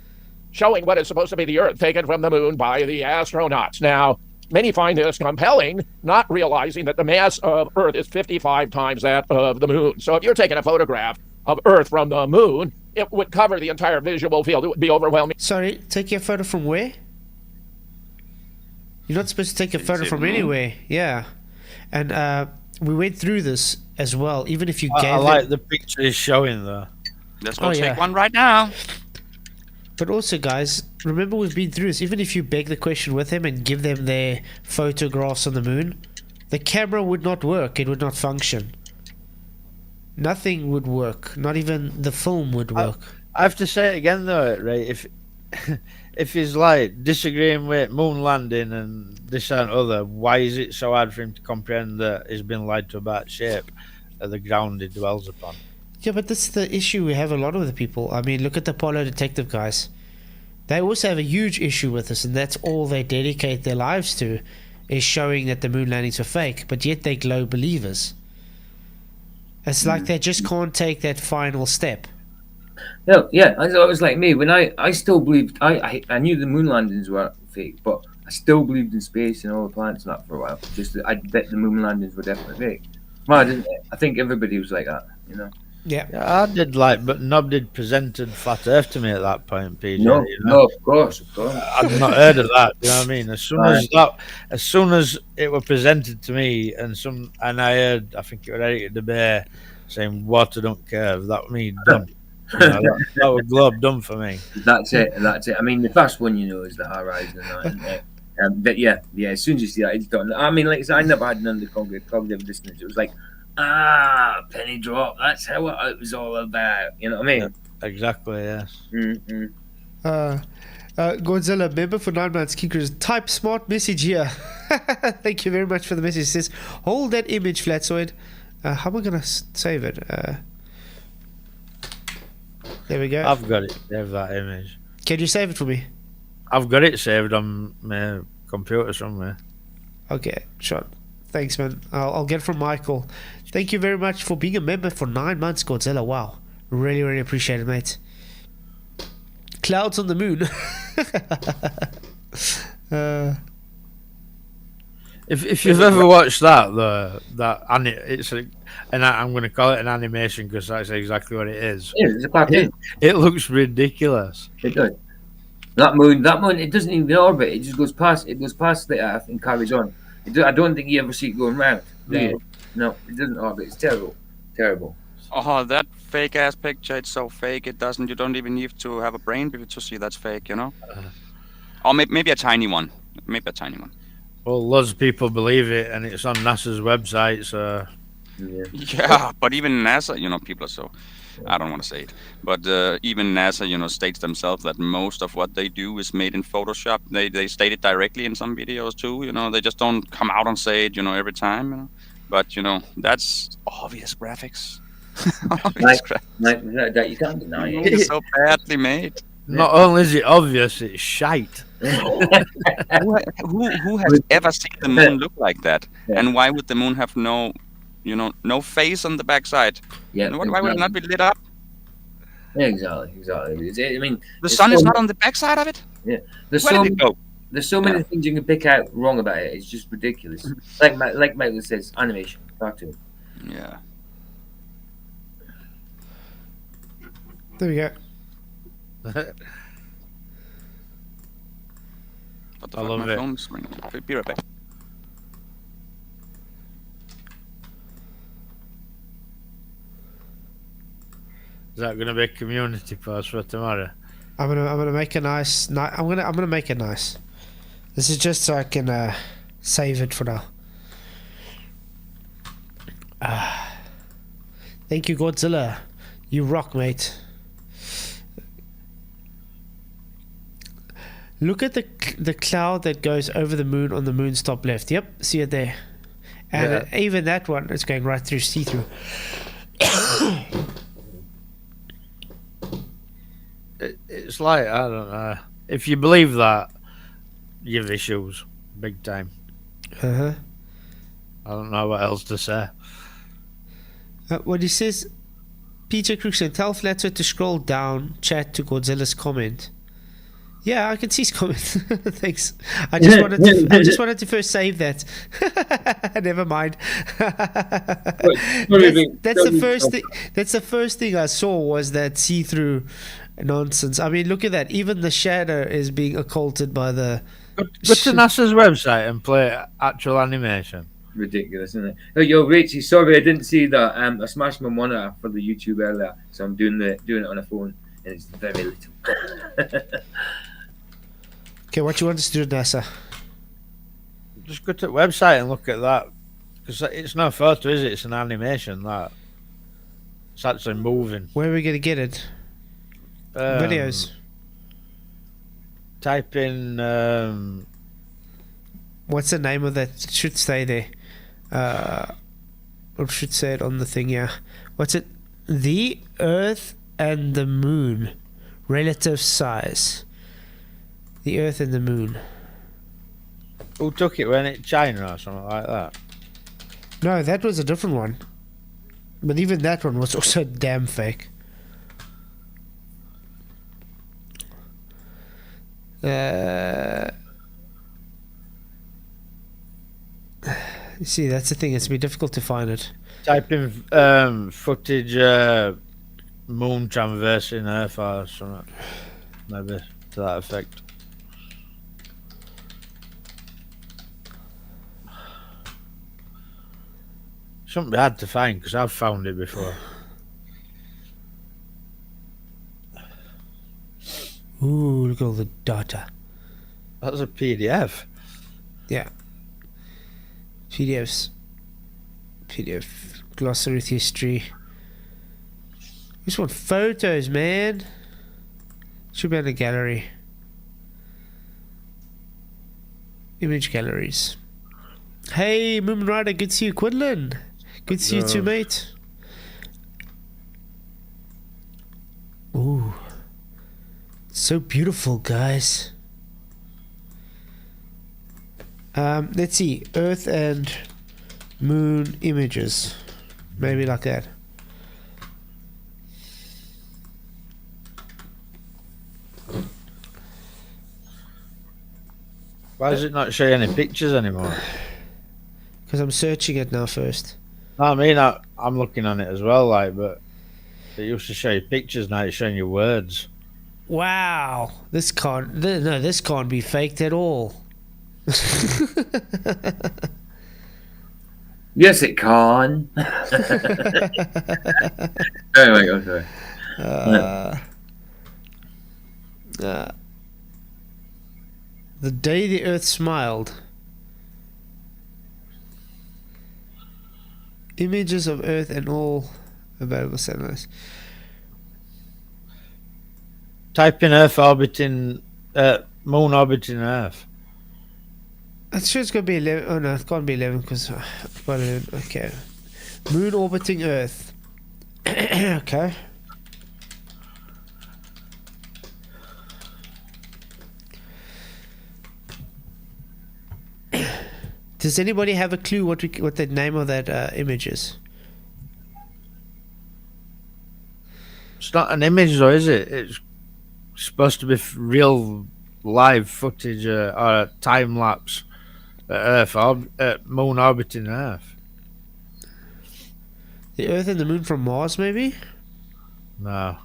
Speaker 6: showing what is supposed to be the Earth taken from the moon by the astronauts. Now, many find this compelling, not realizing that the mass of Earth is 55 times that of the moon. So if you're taking a photograph of Earth from the moon, it would cover the entire visual field. It would be overwhelming.
Speaker 1: Sorry, take your photo from where? You're not supposed to take a photo from anywhere. Yeah. And we went through this as well. Even if you gave
Speaker 2: I like
Speaker 1: them,
Speaker 2: the picture he's showing there.
Speaker 5: Let's go
Speaker 1: Oh,
Speaker 5: take
Speaker 1: yeah.
Speaker 5: one right now.
Speaker 1: But also, guys, remember we've been through this. Even if you beg the question with them and give them their photographs on the moon, the camera would not work. It would not function. Nothing would work. Not even the film would work.
Speaker 2: I have to say it again though, right? If he's like disagreeing with moon landing and this and other, why is it so hard for him to comprehend that he's been lied to about shape of the ground he dwells upon?
Speaker 1: Yeah, but this is the issue we have a lot with the people. I mean, look at the Apollo detective guys. They also have a huge issue with this, and that's all they dedicate their lives to, is showing that the moon landings were fake, but yet they're glow believers. It's like they just can't take that final step.
Speaker 3: No, yeah, it was like me when I still believed I knew the moon landings were fake, but I still believed in space and all the planets and that for a while. Just that I bet the moon landings were definitely fake. Well, I think everybody was like that, you know.
Speaker 1: Yeah.
Speaker 2: Yeah, I did but nobody presented flat Earth to me at that point, PJ.
Speaker 3: No,
Speaker 2: you know?
Speaker 3: no, of course.
Speaker 2: I'd not heard of that. You know what I mean? As soon as it were presented to me, and I heard, I think it was Eric the Bear saying water don't curve. That was me done. You know, that was globe done for me.
Speaker 3: That's it. I mean, the first one you know is the horizon. But yeah. As soon as you see that, it's done. I mean, like I said, I never had none of the cognitive dissonance. It was like, penny drop. That's how it was all about. You know what I mean?
Speaker 2: Yeah, exactly. Yes.
Speaker 3: Mm-hmm.
Speaker 1: Godzilla, member for 9 months, Kinkers, type smart message here. Thank you very much for the message. It says, hold that image, Flatzoid. How am I going to save it? There we go.
Speaker 2: I've got it saved, that image.
Speaker 1: Can you save it for me?
Speaker 2: I've got it saved on my computer somewhere.
Speaker 1: Okay, sure. Thanks, man. I'll get it from Michael. Thank you very much for being a member for 9 months, Godzilla. Wow. Really, really appreciate it, mate. Clouds on the moon.
Speaker 2: If you've ever watched that, I'm going to call it an animation because that's exactly what it is.
Speaker 3: Yeah, it's a cartoon.
Speaker 2: It looks ridiculous.
Speaker 3: It does. That moon, it doesn't even orbit. It just goes past. It goes past the Earth and carries on. I don't think you ever see it going round. Do you? No, it doesn't orbit. It's terrible.
Speaker 5: Oh, that fake ass picture, it's so fake. You don't even need to have a brain to see that's fake, you know? Or maybe a tiny one.
Speaker 2: Well, loads of people believe it, and it's on NASA's website, so...
Speaker 5: Yeah, but even NASA, people are so... I don't want to say it. But even NASA, states themselves that most of what they do is made in Photoshop. They state it directly in some videos, too. They just don't come out and say it, every time, But, that's obvious graphics.
Speaker 3: That you can't deny it.
Speaker 5: It's so badly made.
Speaker 2: Not only is it obvious, it's shite.
Speaker 5: Who has ever seen the moon look like that? Yeah. And why would the moon have no face on the backside?
Speaker 3: Yeah.
Speaker 5: Why would it not be lit up?
Speaker 3: Yeah, exactly. I mean,
Speaker 5: The
Speaker 3: there's
Speaker 5: sun is
Speaker 3: so
Speaker 5: not on the backside of it.
Speaker 3: there's
Speaker 5: Where
Speaker 3: so
Speaker 5: did it go?
Speaker 3: there's so many things you can pick out wrong about it. It's just ridiculous. Like Michael says, animation, cartoon.
Speaker 5: Yeah.
Speaker 1: There we go.
Speaker 5: What the
Speaker 2: I
Speaker 5: fuck,
Speaker 2: love
Speaker 5: my
Speaker 2: it.
Speaker 5: phone's ringing. Be right back.
Speaker 2: Is that going to be a community post for tomorrow?
Speaker 1: I'm gonna make a nice. I'm gonna make it nice. This is just so I can save it for now. Thank you, Godzilla. You rock, mate. Look at the cloud that goes over the moon on the moon's top left. Yep, see it there. And even that one is going right through, see-through.
Speaker 2: It's like, I don't know. If you believe that, you've issues. Big time.
Speaker 1: Uh-huh.
Speaker 2: I don't know what else to say.
Speaker 1: What he says, Peter Crookson, tell Flatzoid to scroll down, chat to Godzilla's comment. Yeah, I can see his comment. Thanks. I just wanted to first save that. Never mind. That's the first thing. That's the first thing I saw was that see-through nonsense. I mean, look at that. Even the shadow is being occulted by the.
Speaker 2: Go to NASA's website and play actual animation.
Speaker 3: Ridiculous, isn't it? Oh, yo, Richie, sorry I didn't see that. I smashed my monitor for the YouTube earlier, so I'm doing it on a phone, and it's very little.
Speaker 1: Okay, what you want us to do, NASA?
Speaker 2: Just go to the website and look at that. Because it's no photo, is it? It's an animation, that. It's actually moving.
Speaker 1: Where are we going to get it? Videos.
Speaker 2: Type in...
Speaker 1: What's the name of that? It should stay there. Or should say it on the thing, yeah. What's it? The Earth and the Moon. Relative size. The Earth and the Moon.
Speaker 2: Who took it? When it China or something like that?
Speaker 1: No, that was a different one. But even that one was also damn fake. You see, that's the thing. It's been difficult to find it.
Speaker 2: Type in footage moon traversing Earth or something. Maybe to that effect. Shouldn't be hard to find because I've found it before.
Speaker 1: Ooh, look at all the data.
Speaker 2: That's a PDF.
Speaker 1: Yeah. PDF glossary history. Just want photos, man. Should be in the gallery. Image galleries. Hey, Moon Rider, good to see you, Quinlan. Good to see you too, mate. Ooh. So beautiful, guys. Let's see. Earth and Moon images. Maybe like that.
Speaker 2: Why does it not show you any pictures anymore?
Speaker 1: Because I'm searching it now first.
Speaker 2: No, I mean, I'm looking on it as well, like, but it used to show you pictures, now it's showing you words.
Speaker 1: Wow. This can't be faked at all.
Speaker 3: Yes, it can. Anyway, go sorry.
Speaker 1: The day the Earth smiled. Images of Earth and all available satellites.
Speaker 2: Type in Earth orbiting, Moon orbiting Earth.
Speaker 1: I'm sure it's going to be 11. Oh no, it can't be 11 because... okay. Moon orbiting Earth. Okay. Does anybody have a clue what the name of that image is?
Speaker 2: It's not an image, though, is it? It's supposed to be real live footage or a time lapse at Moon orbiting Earth.
Speaker 1: The Earth and the Moon from Mars, maybe?
Speaker 2: No.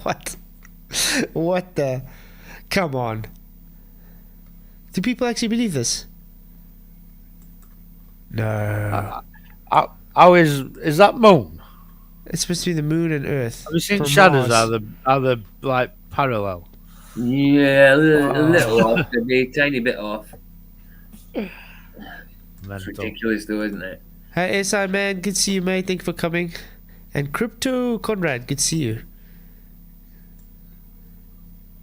Speaker 1: What? What the? Come on. Do people actually believe this? No.
Speaker 2: How is that Moon?
Speaker 1: It's supposed to be the Moon and Earth.
Speaker 2: Have you seen
Speaker 1: from
Speaker 2: shadows?
Speaker 1: Mars.
Speaker 2: Are they like parallel?
Speaker 3: Yeah, a little off, maybe a tiny bit off. It's
Speaker 2: Mental.
Speaker 3: ridiculous, though, isn't it?
Speaker 1: Hey, SI man, good to see you, mate. Thank you for coming. And Crypto Conrad, good to see you.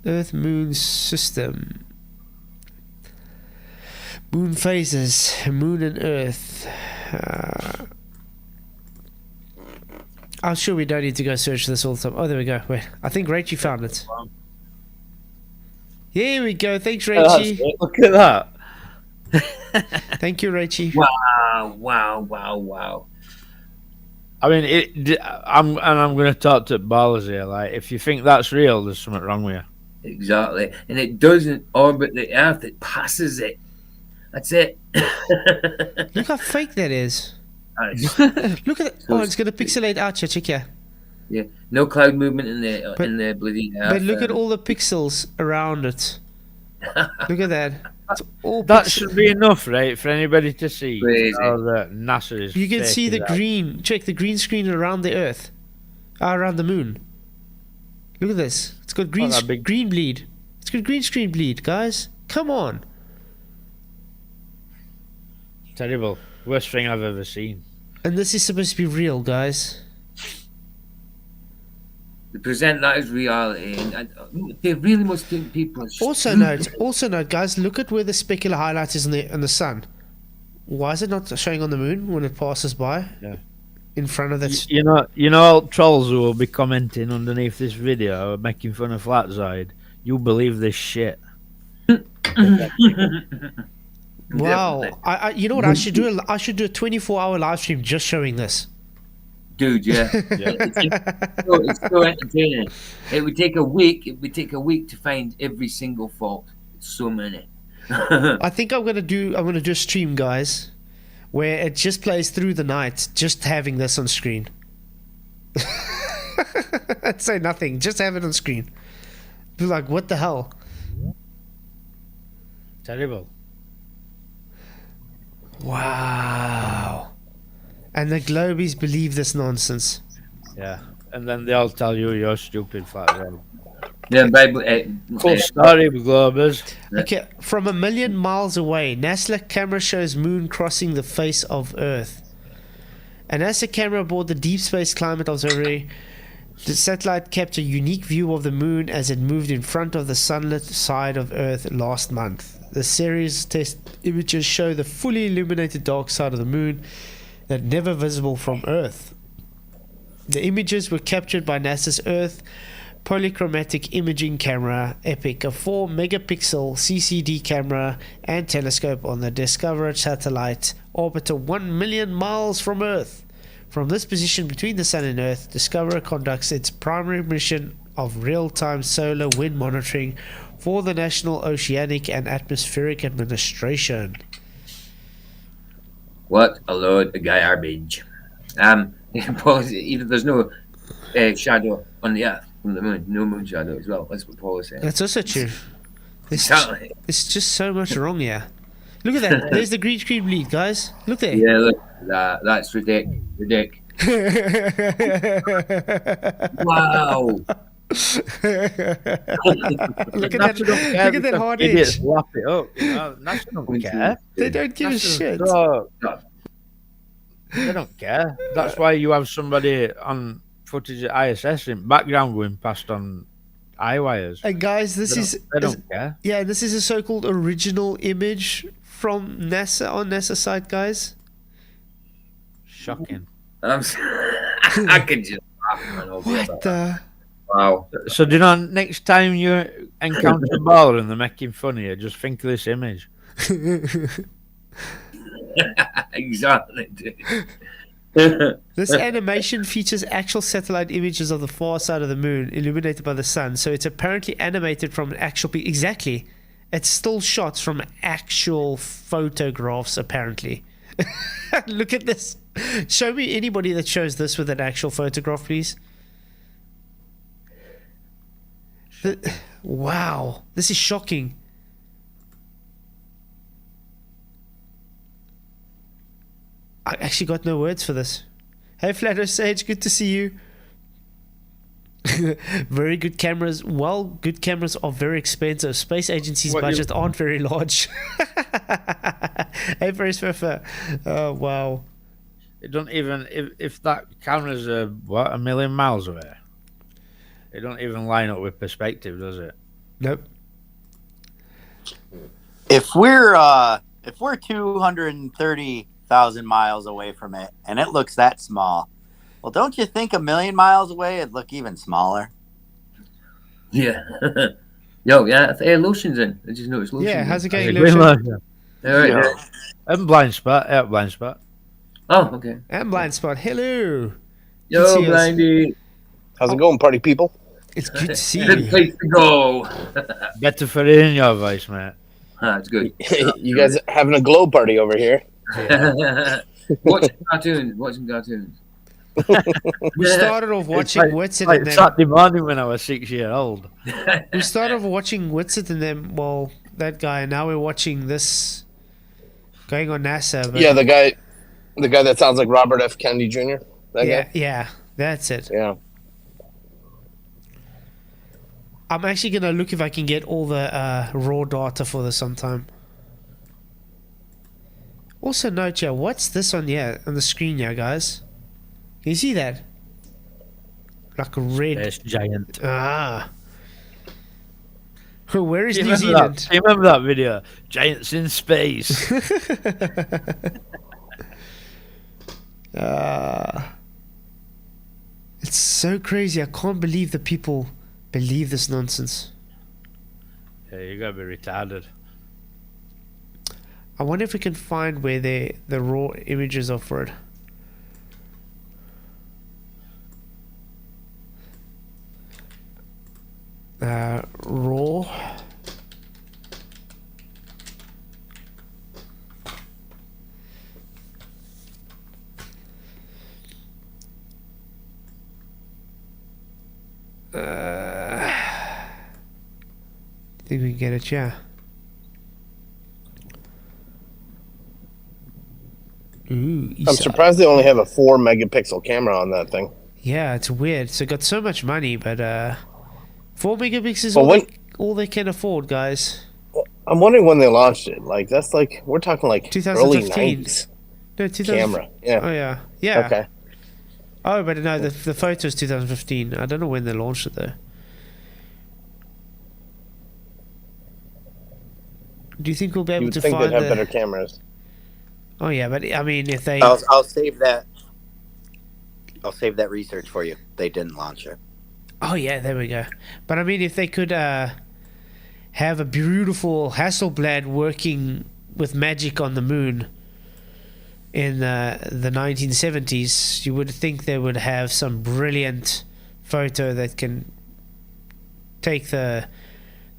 Speaker 1: Earth Moon system. Moon phases. Moon and Earth. I'm sure we don't need to go search this all the time. Oh, there we go. Wait, I think Rachie found it. Here we go. Thanks, Rachie.
Speaker 2: Look at that.
Speaker 1: Thank you, Rachie.
Speaker 3: Wow.
Speaker 2: I mean, I'm going to talk to ballers here. Like, if you think that's real, there's something wrong with you.
Speaker 3: Exactly. And it doesn't orbit the Earth, it passes it. That's it.
Speaker 1: Look how fake that is.
Speaker 3: Nice.
Speaker 1: Look at it. Oh, it's going to pixelate out here. Check here.
Speaker 3: Yeah. No cloud movement in
Speaker 1: But-
Speaker 3: the bloody Earth.
Speaker 1: But look at all the pixels around it. Look at that. It's all
Speaker 2: That
Speaker 1: pixel-
Speaker 2: should be enough, right, for anybody to see.
Speaker 3: Crazy.
Speaker 2: How that NASA is.
Speaker 1: You can
Speaker 2: fake
Speaker 1: see
Speaker 2: as
Speaker 1: the
Speaker 2: hell.
Speaker 1: green. Check the green screen around the Earth. Around the moon. Look at this. It's got green,
Speaker 2: that big-
Speaker 1: green bleed. It's got green screen bleed, guys. Come on.
Speaker 2: Terrible. Worst thing I've ever seen.
Speaker 1: And this is supposed to be real, guys.
Speaker 3: They present that as reality, and they really must think people are
Speaker 1: Also note, guys, look at where the specular highlight is in the sun. Why is it not showing on the moon when it passes by?
Speaker 2: Yeah.
Speaker 1: In front of that.
Speaker 2: You know all trolls who will be commenting underneath this video making fun of Flatzoid. You believe this shit.
Speaker 1: Wow.
Speaker 3: Definitely.
Speaker 1: I you know what I should do? I should do a 24-hour live stream just showing this.
Speaker 3: Dude, yeah. It's so entertaining. It would take a week. It would take a week to find every single fault. It's so many.
Speaker 1: I think I'm gonna do a stream, guys, where it just plays through the night, just having this on screen. I'd say nothing, just have it on screen. Be like, what the hell?
Speaker 2: Terrible.
Speaker 1: Wow. And the Globies believe this nonsense.
Speaker 2: Yeah. And then they all tell you you're stupid, Flatzoid.
Speaker 3: Yeah, Bible.
Speaker 2: Cool story, Globers.
Speaker 1: Okay, from 1 million miles away, NASA camera shows moon crossing the face of Earth. A NASA camera aboard the Deep Space Climate Observatory, the satellite kept a unique view of the moon as it moved in front of the sunlit side of Earth last month. The series test images show the fully illuminated dark side of the moon that never visible from Earth. The images were captured by NASA's Earth polychromatic imaging camera EPIC, a 4 megapixel CCD camera and telescope on the Discoverer satellite orbiter 1 million miles from Earth. From this position between the Sun and Earth, Discoverer conducts its primary mission of real-time solar wind monitoring for the National Oceanic and Atmospheric Administration.
Speaker 3: What a load of garbage. There's no shadow on the Earth from the moon. No moon shadow as well. That's what Paul is saying.
Speaker 1: That's also true.
Speaker 3: Exactly.
Speaker 1: There's just so much wrong here. Look at that. There's the green screen bleed, guys. Look there.
Speaker 3: Yeah, look at that. That's ridiculous. Wow.
Speaker 1: Look at that. Look at that hard
Speaker 2: Idiots
Speaker 1: edge.
Speaker 2: lap it up. You know? NASA don't care.
Speaker 1: They don't give a
Speaker 2: NASA's
Speaker 1: shit.
Speaker 2: so- They don't care. That's why you have somebody on footage at ISS in background going past on eye wires.
Speaker 1: And guys, this
Speaker 2: They don't care.
Speaker 1: yeah, this is a so-called original image from NASA on NASA site, guys.
Speaker 2: Shocking.
Speaker 3: I could just laugh man, over
Speaker 1: What
Speaker 3: that.
Speaker 1: the?
Speaker 3: Wow.
Speaker 2: So do you know, next time you encounter a baller and they're making fun of you, just think of this image.
Speaker 3: Exactly.
Speaker 1: This animation features actual satellite images of the far side of the moon illuminated by the sun. So it's apparently animated from an actual... Exactly. It's still shots from actual photographs, apparently. Look at this. Show me anybody that shows this with an actual photograph, please. Wow. This is shocking. I actually got no words for this. Hey, Flat Sage, good to see you. Very good cameras. Well, good cameras are very expensive. Space agencies' budgets aren't very large. Hey, Ferris Pfeffer. Oh, wow.
Speaker 2: It don't even if that camera's a million miles away. It don't even line up with perspective, does it?
Speaker 1: Nope.
Speaker 9: If we're 230,000 miles away from it, and it looks that small, well, don't you think a million miles away it'd look even smaller?
Speaker 3: Yeah. Yo, yeah. Hey, Lucian's in. I just noticed Lucian's
Speaker 1: Yeah, how's it going,
Speaker 2: Lucian?
Speaker 1: Lucian?
Speaker 3: All right.
Speaker 9: Yeah.
Speaker 2: I'm blind spot. Yeah, blind spot.
Speaker 3: Oh, okay.
Speaker 1: And Blind Spot. Hello.
Speaker 3: Yo,
Speaker 1: see us.
Speaker 3: Blindy.
Speaker 10: How's it going, party people?
Speaker 1: It's good to see
Speaker 3: Good
Speaker 1: you.
Speaker 3: place to go.
Speaker 2: Better for it in your voice, mate.
Speaker 3: It's good.
Speaker 10: You guys having a glow party over here?
Speaker 3: Watching cartoons.
Speaker 1: We started off watching Witsit
Speaker 2: Like
Speaker 1: and them.
Speaker 2: Saturday morning when I was 6 years old.
Speaker 1: We started off watching Witsit and them. Well, that guy. And now we're watching this going on NASA. But
Speaker 10: Yeah, the guy that sounds like Robert F. Kennedy Jr. That guy.
Speaker 1: yeah, that's it.
Speaker 10: Yeah.
Speaker 1: I'm actually gonna look if I can get all the raw data for this sometime. Also note here, what's this on here on the screen here, guys? Can you see that? Like a red.
Speaker 2: It's giant.
Speaker 1: Ah. Where is
Speaker 2: Do you
Speaker 1: New
Speaker 2: remember
Speaker 1: Zealand?
Speaker 2: that? Do you remember that video? Giants in space.
Speaker 1: It's so crazy. I can't believe that people believe this nonsense.
Speaker 2: Yeah, you gotta be retarded.
Speaker 1: I wonder if we can find where the raw images are for it. Raw. Think we can get it, yeah. Ooh,
Speaker 10: I'm surprised they only have a 4 megapixel camera on that thing.
Speaker 1: Yeah, it's weird. So got so much money, but 4 megapixels is
Speaker 10: Well,
Speaker 1: all they can afford, guys.
Speaker 10: I'm wondering when they launched it. Like that's like we're talking like early
Speaker 1: 2015.
Speaker 10: 90s
Speaker 1: No, 2000.
Speaker 10: camera. Yeah.
Speaker 1: Oh yeah, yeah.
Speaker 10: Okay.
Speaker 1: Oh, but no, the photo is 2015. I don't know when they launched it though. Do you think we'll be able
Speaker 10: You would
Speaker 1: to
Speaker 10: think
Speaker 1: find
Speaker 10: they'd have
Speaker 1: the...
Speaker 10: better cameras.
Speaker 1: Oh yeah, but I mean, if they...
Speaker 9: I'll save that. I'll save that research for you. They didn't launch it.
Speaker 1: Oh yeah, there we go. But I mean, if they could have a beautiful Hasselblad working with magic on the moon in the 1970s, you would think they would have some brilliant photo that can take the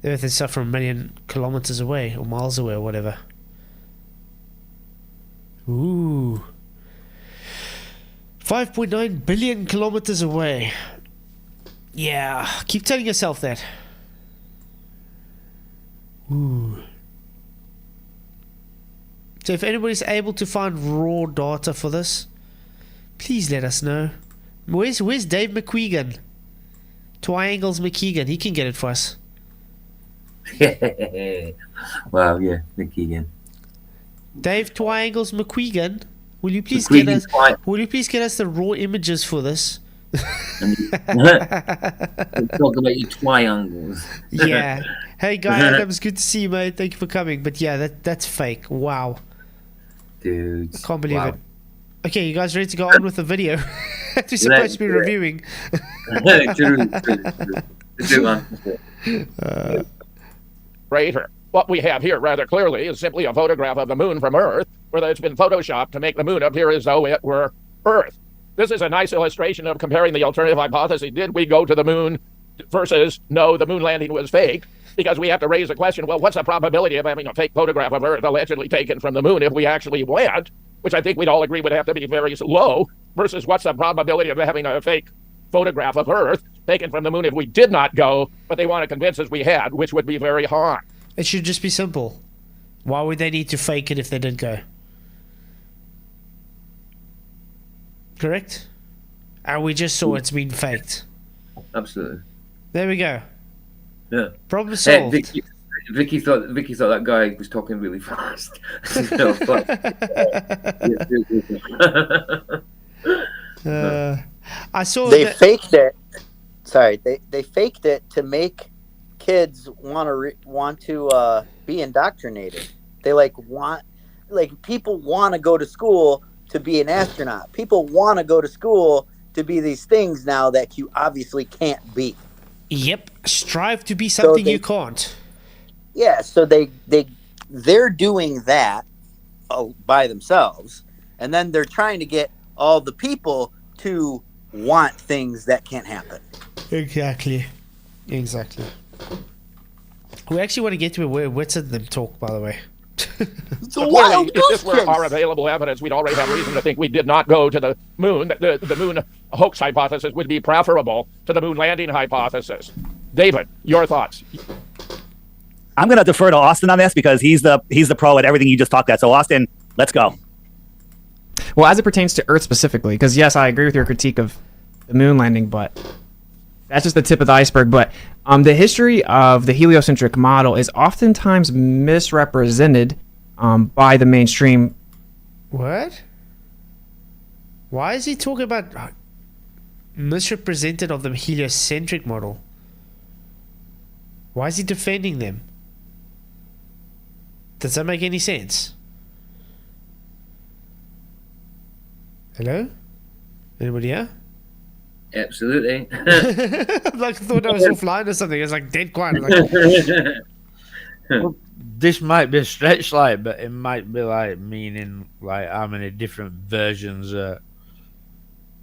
Speaker 1: Earth and stuff from 1 million kilometers away or miles away or whatever. Ooh. 5.9 billion kilometers away. Yeah, keep telling yourself that. Ooh. So if anybody's able to find raw data for this, please let us know. Where's Dave McQuegan? Triangles McKeegan. He can get it for us.
Speaker 3: Wow, yeah, Nick Keegan.
Speaker 1: Dave Triangles McQuegan, will you please
Speaker 3: McQuegan
Speaker 1: get us?
Speaker 3: Twi-
Speaker 1: Will you please get us the raw images for this?
Speaker 3: Talk about your triangles.
Speaker 1: Yeah. Hey, Guy Adams, good to see you, mate. Thank you for coming. But yeah, that's fake. Wow.
Speaker 3: Dude.
Speaker 1: I can't believe
Speaker 3: wow.
Speaker 1: it. Okay, you guys ready to go on with the video? We're supposed to be reviewing.
Speaker 3: True. Man.
Speaker 6: Right here. What we have here rather clearly is simply a photograph of the moon from Earth. where it's been photoshopped to make the moon appear as though it were Earth. This is a nice illustration of comparing the alternative hypothesis. Did we go to the moon versus no, the moon landing was fake? Because we have to raise the question, well, what's the probability of having a fake photograph of Earth allegedly taken from the moon if we actually went, which I think we'd all agree would have to be very low, versus what's the probability of having a fake photograph of Earth taken from the moon if we did not go, but they want to convince us we had, which would be very high.
Speaker 1: It should just be simple. Why would they need to fake it if they did go? Correct? And we just saw it's been faked.
Speaker 3: Absolutely.
Speaker 1: There we go.
Speaker 3: Yeah.
Speaker 1: Problem solved.
Speaker 3: Vicky thought that guy was talking really fast. No, but,
Speaker 1: I saw
Speaker 9: They
Speaker 1: that.
Speaker 9: faked it. Sorry, they faked it to make kids want to be indoctrinated. They people want to go to school to be an astronaut. People want to go to school to be these things now that you obviously can't be.
Speaker 1: Yep. Strive to be something you can't.
Speaker 9: Yeah, so they're doing that by themselves, and then they're trying to get all the people to want things that can't happen.
Speaker 1: Exactly. We actually want to get to where Witsit them talk, by the way.
Speaker 9: So
Speaker 6: clearly, if this were our available evidence, we'd already have reason to think we did not go to the moon. The moon hoax hypothesis would be preferable to the moon landing hypothesis. David, your thoughts?
Speaker 7: I'm going to defer to Austin on this because he's the pro at everything you just talked about. So Austin, let's go.
Speaker 8: Well, as it pertains to Earth specifically, because yes, I agree with your critique of the moon landing, but that's just the tip of the iceberg. But the history of the heliocentric model is oftentimes misrepresented by the mainstream.
Speaker 1: What? Why is he talking about misrepresented of the heliocentric model? Why is he defending them? Does that make any sense? Hello? Anybody here?
Speaker 3: Absolutely.
Speaker 1: I thought I was offline or something. It's like dead quiet.
Speaker 2: Well, this might be a stretch, but it might be meaning how many different versions of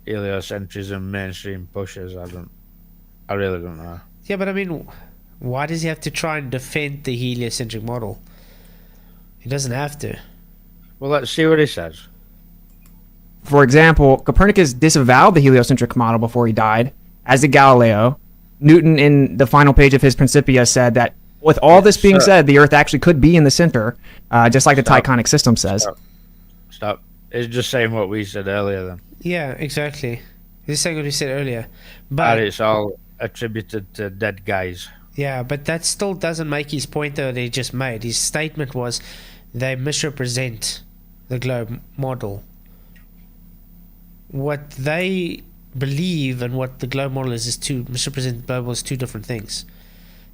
Speaker 2: heliocentrism mainstream pushes. I really don't know.
Speaker 1: Yeah, but I mean, why does he have to try and defend the heliocentric model? He doesn't have to.
Speaker 2: Well, let's see what he says.
Speaker 8: For example, Copernicus disavowed the heliocentric model before he died, as did Galileo. Newton, in the final page of his Principia, said that with all this being said, the Earth actually could be in the center, just like the Tychonic system says.
Speaker 2: Stop. It's just saying what we said earlier then.
Speaker 1: Yeah, exactly. He's saying what he said earlier.
Speaker 2: But it's all attributed to dead guys.
Speaker 1: Yeah, but that still doesn't make his point that he just made. His statement was they misrepresent the globe model. What they believe and what the globe model is misrepresent the globe model is two different things.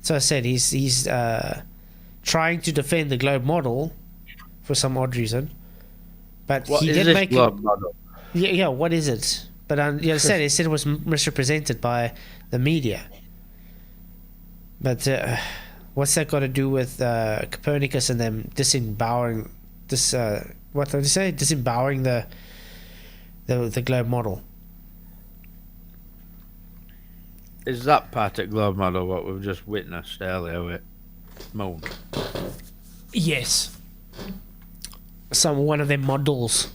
Speaker 1: So I said he's trying to defend the globe model for some odd reason, but
Speaker 2: what
Speaker 1: he
Speaker 2: is
Speaker 1: did
Speaker 2: this
Speaker 1: make
Speaker 2: globe
Speaker 1: it.
Speaker 2: model?
Speaker 1: Yeah, what is it? But he said it was misrepresented by the media. But what's that got to do with Copernicus and them disembowering this? What did they say? Disembowering the globe model.
Speaker 2: Is that part of globe model what we've just witnessed earlier with moon?
Speaker 1: Yes. One of them models.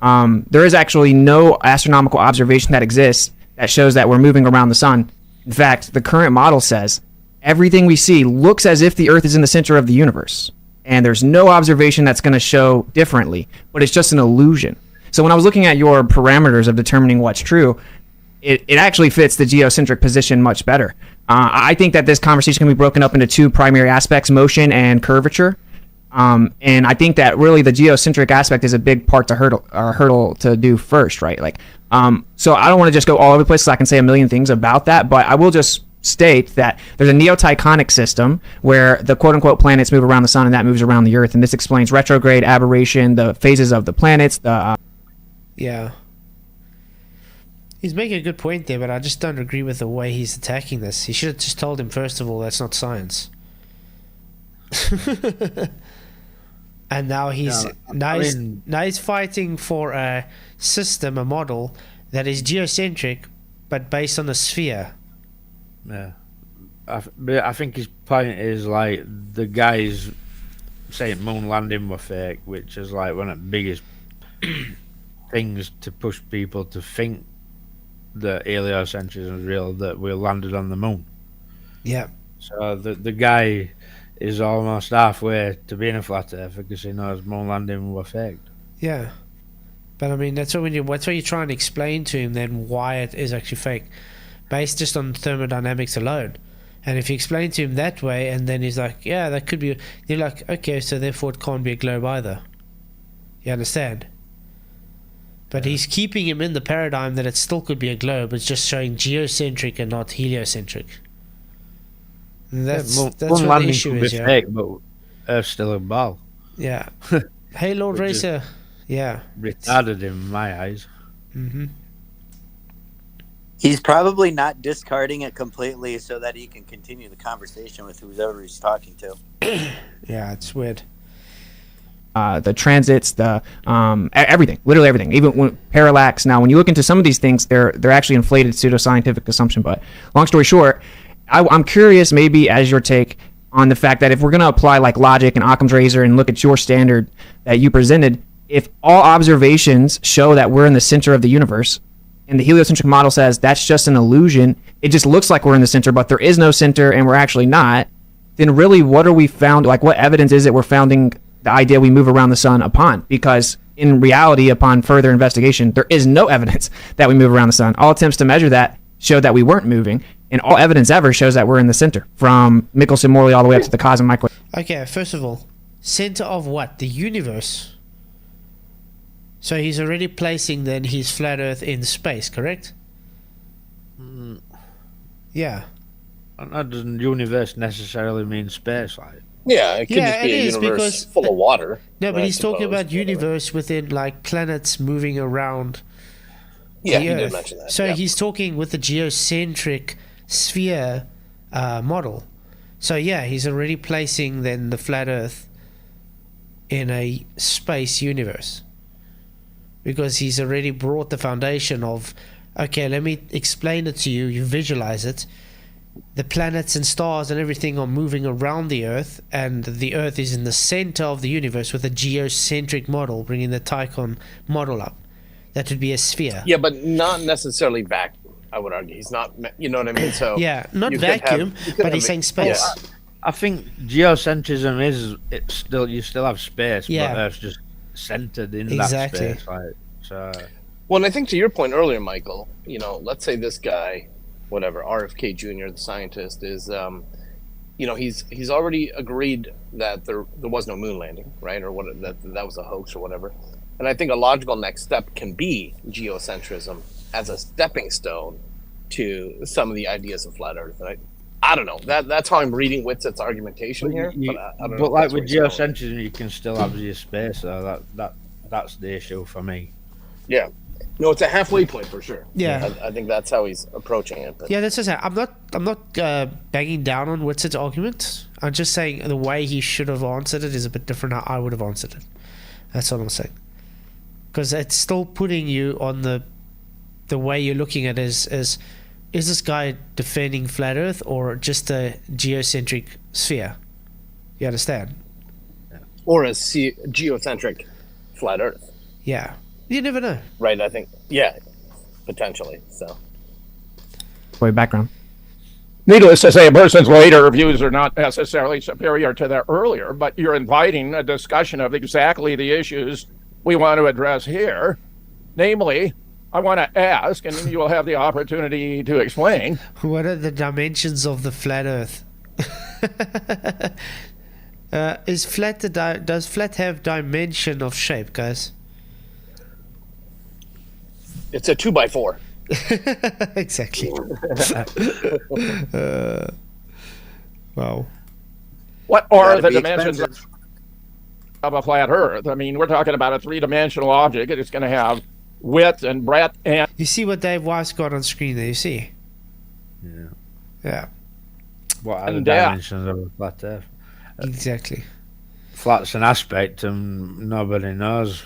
Speaker 8: There is actually no astronomical observation that exists that shows that we're moving around the sun. In fact, the current model says everything we see looks as if the Earth is in the center of the universe. And there's no observation that's going to show differently, but it's just an illusion. So when I was looking at your parameters of determining what's true, it actually fits the geocentric position much better. I think that this conversation can be broken up into two primary aspects, motion and curvature. And I think that really the geocentric aspect is a big part to hurdle to do first, right? So I don't want to just go all over the place, so I can say a million things about that, but I will just state that there's a neo-Tychonic system where the quote-unquote planets move around the sun and that moves around the Earth, and this explains retrograde, aberration, the phases of the planets.
Speaker 1: Yeah. He's making a good point there, but I just don't agree with the way he's attacking this. He should have just told him, first of all, that's not science. And now he's
Speaker 2: Yeah,
Speaker 1: now
Speaker 2: I
Speaker 1: he's
Speaker 2: mean-
Speaker 1: now he's fighting for a system, a model that is geocentric, but based on a sphere.
Speaker 2: Yeah. But I think his point is like the guys saying moon landing were fake, which is like one of the biggest things to push people to think that heliocentrism is real, that we landed on the moon.
Speaker 1: Yeah.
Speaker 2: So the guy is almost halfway to being a flat earther because he knows moon landing were fake.
Speaker 1: Yeah. But I mean, that's what you're trying to explain to him then why it is actually fake, based just on thermodynamics alone. And if you explain to him that way, and then he's like, yeah, that could be, you're like, okay, so therefore it can't be a globe either. You understand? But he's keeping him in the paradigm that it still could be a globe. It's just showing geocentric and not heliocentric. And that's
Speaker 2: moon
Speaker 1: what the
Speaker 2: landing
Speaker 1: issue
Speaker 2: could be
Speaker 1: is, yeah.
Speaker 2: fake, but Earth's still a ball.
Speaker 1: Yeah. Hey, Lord
Speaker 2: Which is-
Speaker 1: Racer. Yeah.
Speaker 2: Retarded in my eyes.
Speaker 1: Mm-hmm.
Speaker 9: He's probably not discarding it completely so that he can continue the conversation with whoever he's talking to.
Speaker 1: Yeah, it's weird.
Speaker 8: The transits, the everything, literally everything. Even when parallax. Now, when you look into some of these things, they're actually inflated pseudoscientific assumption. But long story short, I'm curious, maybe as your take on the fact that if we're going to apply like logic and Occam's razor and look at your standard that you presented, if all observations show that we're in the center of the universe, and the heliocentric model says that's just an illusion, it just looks like we're in the center, but there is no center and we're actually not, then really what are we found, like what evidence is it we're founding the idea we move around the sun upon? Because in reality, upon further investigation, there is no evidence that we move around the sun. All attempts to measure that showed that we weren't moving, and all evidence ever shows that we're in the center, from Michelson-Morley all the way up to the cosmic microwave.
Speaker 1: Okay, first of all, center of what? The universe. So he's already placing then his flat Earth in space, correct? Yeah.
Speaker 2: And that doesn't universe necessarily mean space, like.
Speaker 10: Yeah, it could
Speaker 1: Yeah,
Speaker 10: just be
Speaker 1: it
Speaker 10: a
Speaker 1: is,
Speaker 10: universe
Speaker 1: because-
Speaker 10: full of water.
Speaker 1: No, but
Speaker 10: I
Speaker 1: he's talking
Speaker 10: suppose,
Speaker 1: about universe within like planets moving around
Speaker 10: Yeah,
Speaker 1: the
Speaker 10: he did
Speaker 1: Earth.
Speaker 10: mention that.
Speaker 1: So
Speaker 10: yeah.
Speaker 1: he's talking with the geocentric sphere model. So yeah, he's already placing then the flat Earth in a space universe, because he's already brought the foundation of, okay, let me explain it to you, you visualize it. The planets and stars and everything are moving around the Earth, and the Earth is in the center of the universe with a geocentric model, bringing the Tychon model up. That would be a sphere.
Speaker 10: Yeah, but not necessarily vacuum, I would argue. He's not, you know what I mean? So
Speaker 1: Yeah, not
Speaker 10: you could have-
Speaker 1: vacuum,
Speaker 10: you could
Speaker 1: but
Speaker 10: have
Speaker 1: he's
Speaker 10: a-
Speaker 1: saying space.
Speaker 2: I think geocentrism is, it's still, you still have space,
Speaker 1: Yeah.
Speaker 2: but Earth's just centered in
Speaker 1: Exactly.
Speaker 2: that space, like, so.
Speaker 10: Well, and I think to your point earlier, Michael, you know, let's say this guy, whatever, RFK Jr., the scientist, is, you know, he's already agreed that there was no moon landing, right? Or what, that was a hoax or whatever. And I think a logical next step can be geocentrism as a stepping stone to some of the ideas of flat Earth. And I don't know. That's how I'm reading Witsit's argumentation here. But I don't know
Speaker 2: But
Speaker 10: if
Speaker 2: like
Speaker 10: that's
Speaker 2: with
Speaker 10: where he's going.
Speaker 2: geocentrism, you can still have your space, so that's the issue for me.
Speaker 10: Yeah. No, it's a halfway point for sure.
Speaker 1: Yeah.
Speaker 10: I think that's how he's approaching it. But
Speaker 1: Yeah, that's just it. I'm not banging down on Witsit's argument. I'm just saying the way he should have answered it is a bit different how I would have answered it. That's all I'm saying. Because it's still putting you on the way you're looking at it is this guy defending flat Earth or just a geocentric sphere? You understand?
Speaker 10: or a geocentric flat Earth.
Speaker 1: Yeah. You never know.
Speaker 10: Right, I think. Yeah, potentially. So.
Speaker 8: Boy, background.
Speaker 6: Needless to say, a person's later views are not necessarily superior to their earlier, but you're inviting a discussion of exactly the issues we want to address here. Namely, I want to ask, and you will have the opportunity to explain.
Speaker 1: What are the dimensions of the flat Earth? Does flat have dimension of shape, guys?
Speaker 10: It's a 2x4.
Speaker 1: Exactly. Wow.
Speaker 6: What are
Speaker 9: Gotta
Speaker 6: the
Speaker 9: be
Speaker 6: dimensions
Speaker 9: expensive.
Speaker 6: of a flat Earth? I mean, we're talking about a three-dimensional object. It's going to have width and breadth and
Speaker 1: You see what Dave Weiss got on screen there, you see?
Speaker 2: Yeah.
Speaker 1: Yeah.
Speaker 2: What are the
Speaker 6: And,
Speaker 2: dimensions of a flat Earth?
Speaker 1: Exactly.
Speaker 2: Flat's an aspect, and nobody knows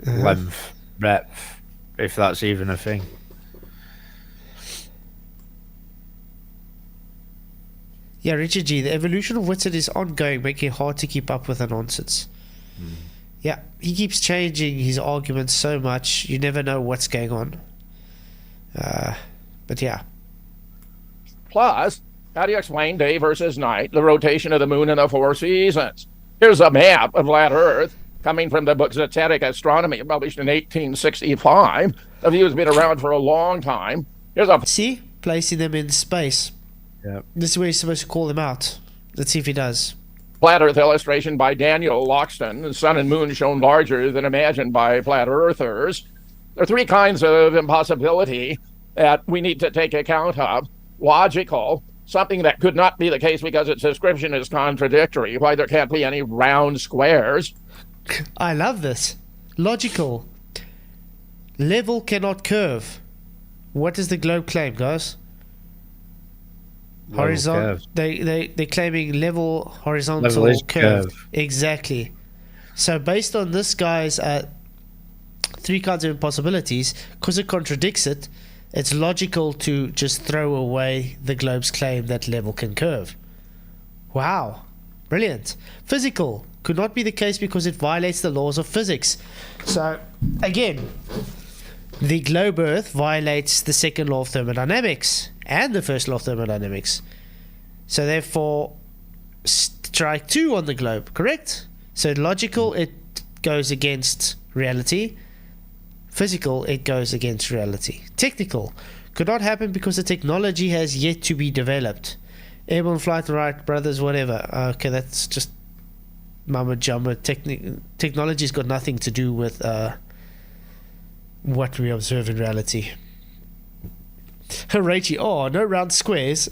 Speaker 2: length, breadth, if that's even a thing.
Speaker 1: Yeah, Richard G. The evolution of Witsit is ongoing, making it hard to keep up with the nonsense. Yeah, he keeps changing his arguments so much, you never know what's going on. But yeah.
Speaker 6: Plus, how do you explain day versus night, the rotation of the moon and the 4 seasons? Here's a map of flat Earth coming from the book Zetetic Astronomy, published in 1865. The view has been around for a long time. Here's a...
Speaker 1: See? Placing them in space.
Speaker 2: Yep.
Speaker 1: This is where he's supposed to call them out. Let's see if he does.
Speaker 6: flat Earth illustration by Daniel Loxton. The sun and moon shown larger than imagined by flat earthers. There are 3 kinds of impossibility that we need to take account of. Logical, something that could not be the case because its description is contradictory, why there can't be any round squares.
Speaker 1: I love this. Logical. Level cannot curve. What does the globe claim, guys? Horizontal. They're claiming level horizontal curve. Exactly. So based on this guy's 3 kinds of impossibilities, because it contradicts it, it's logical to just throw away the globe's claim that level can curve. Wow. Brilliant. Physical. Could not be the case because it violates the laws of physics. So, again, the globe Earth violates the second law of thermodynamics and the first law of thermodynamics. So, therefore, strike 2 on the globe, correct? So, logical, it goes against reality. Physical, it goes against reality. Technical, could not happen because the technology has yet to be developed. Airborne flight, right, brothers, whatever. Okay, that's just mama jumma. Technology's got nothing to do with what we observe in reality. Rachie, oh, no round squares.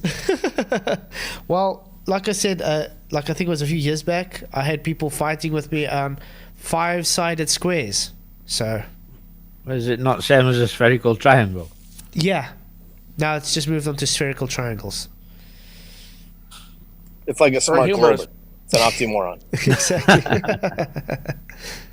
Speaker 1: Well, like I said, like I think it was a few years back, I had people fighting with me on 5-sided squares. So...
Speaker 2: Is it not same as a spherical triangle?
Speaker 1: Yeah. Now it's just moved on to spherical triangles.
Speaker 10: It's like a smart globe. It's an oxymoron.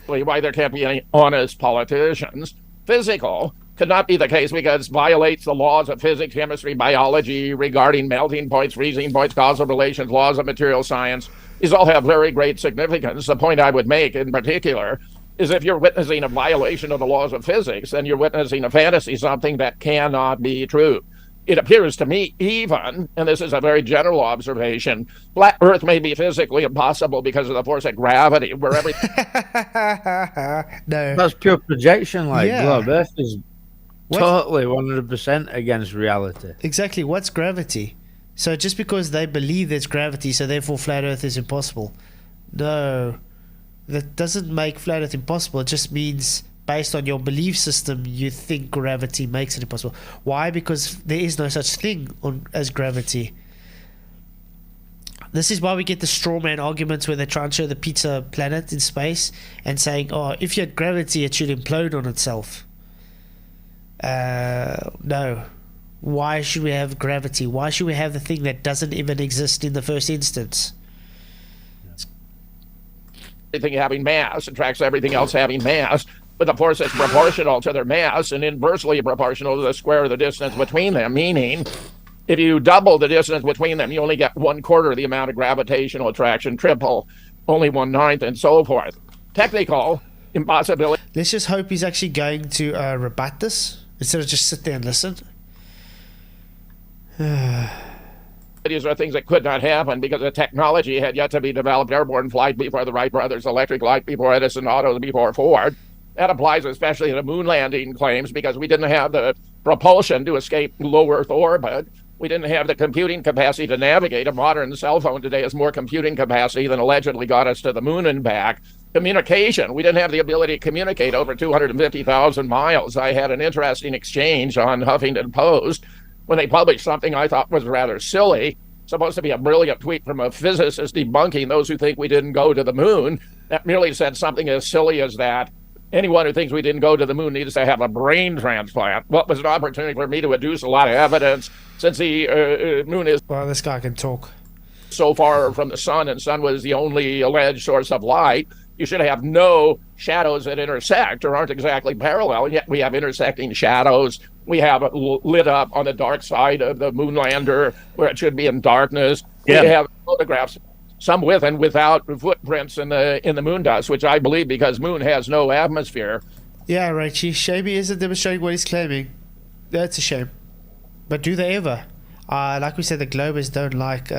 Speaker 1: Exactly.
Speaker 6: Why there can't be any honest politicians. Physical could not be the case because it violates the laws of physics, chemistry, biology regarding melting points, freezing points, causal relations, laws of material science. These all have very great significance. The point I would make in particular is if you're witnessing a violation of the laws of physics, then you're witnessing a fantasy, something that cannot be true. It appears to me even, and this is a very general observation, flat Earth may be physically impossible because of the force of gravity, where everything...
Speaker 1: No.
Speaker 2: That's pure projection, like
Speaker 1: Yeah.
Speaker 2: globe Earth is totally 100% against reality.
Speaker 1: Exactly. What's gravity? So just because they believe there's gravity, so therefore flat Earth is impossible. No. That doesn't make flat Earth impossible. It just means based on your belief system, you think gravity makes it impossible. Why? Because there is no such thing as gravity. This is why we get the straw man arguments where they try and show the pizza planet in space and saying, oh, if you had gravity, it should implode on itself. No. Why should we have gravity? Why should we have the thing that doesn't even exist in the first instance?
Speaker 6: everything having mass attracts everything else having mass, but the force is proportional to their mass and inversely proportional to the square of the distance between them, meaning if you double the distance between them, you only get 1/4 the amount of gravitational attraction, triple, only 1/9, and so forth. Technical impossibility.
Speaker 1: Let's just hope he's actually going to rebut this instead of just sit there and listen.
Speaker 6: These are things that could not happen because the technology had yet to be developed. Airborne flight before the Wright brothers, electric light before Edison, autos before Ford. That applies especially to moon landing claims because we didn't have the propulsion to escape low Earth orbit. We didn't have the computing capacity to navigate. A modern cell phone today has more computing capacity than allegedly got us to the moon and back. Communication. We didn't have the ability to communicate over 250,000 miles. I had an interesting exchange on Huffington Post when they published something I thought was rather silly. Supposed to be a brilliant tweet from a physicist debunking those who think we didn't go to the moon. That merely said something as silly as that anyone who thinks we didn't go to the moon needs to have a brain transplant. What was an opportunity for me to adduce a lot of evidence since the moon is...
Speaker 1: Well, this guy can talk.
Speaker 6: so far from the sun and sun was the only alleged source of light, you should have no shadows that intersect or aren't exactly parallel. Yet we have intersecting shadows. We have it lit up on the dark side of the moon lander where it should be in darkness.
Speaker 7: Yeah.
Speaker 6: We have photographs, some with and without footprints in the moon dust, which I believe because moon has no atmosphere.
Speaker 1: Yeah, Rachie. Shame he isn't demonstrating what he's claiming. That's a shame. But do they ever? Like we said, the Globers don't like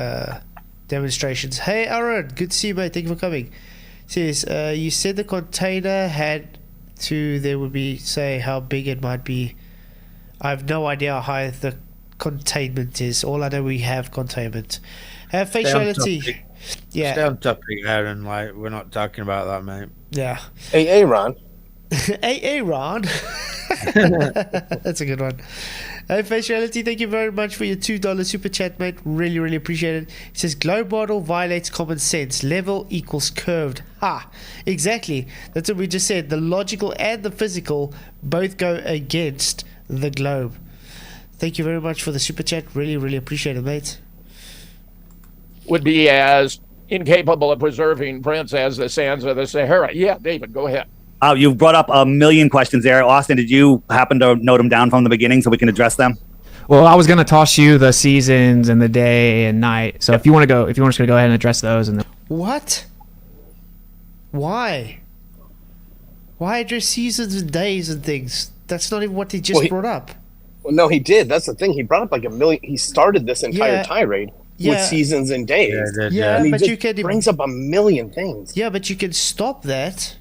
Speaker 1: demonstrations. Hey, Aaron. Good to see you, mate. Thank you for coming. Says, you said the container had to, there would be, say, how big it might be. I have no idea how high the containment is. All I know, we have containment. Have faciality. Yeah.
Speaker 2: Stay on topic, Aaron. Like, we're not talking about that, mate.
Speaker 1: Yeah.
Speaker 10: Hey, Ron.
Speaker 1: Hey, Ron. That's a good one. Hey, Faciality, thank you very much for your $2 super chat, mate. Really, really appreciate it. It says, globe model violates common sense. Level equals curved. Ha! Exactly. That's what we just said. The logical and the physical both go against the globe. Thank you very much for the super chat. Really, really appreciate it, mate.
Speaker 6: Would be as incapable of preserving prints as the sands of the Sahara. Yeah, David, go ahead.
Speaker 7: You've brought up a million questions there. Austin, did you happen to note them down from the beginning so we can address them?
Speaker 8: Well, I was going to toss you the seasons and the day and night. So if you want to go, if you want to go ahead and address those, and then
Speaker 1: What? Why? Why address seasons and days and things? That's not even what he just brought up.
Speaker 10: Well, no, he did. That's the thing. He brought up like a million. He started this entire
Speaker 1: Yeah.
Speaker 10: tirade
Speaker 1: Yeah.
Speaker 10: with seasons and days.
Speaker 1: Yeah,
Speaker 10: and he
Speaker 1: but
Speaker 10: just
Speaker 1: you can
Speaker 10: brings up a million things.
Speaker 1: Yeah, but you can stop that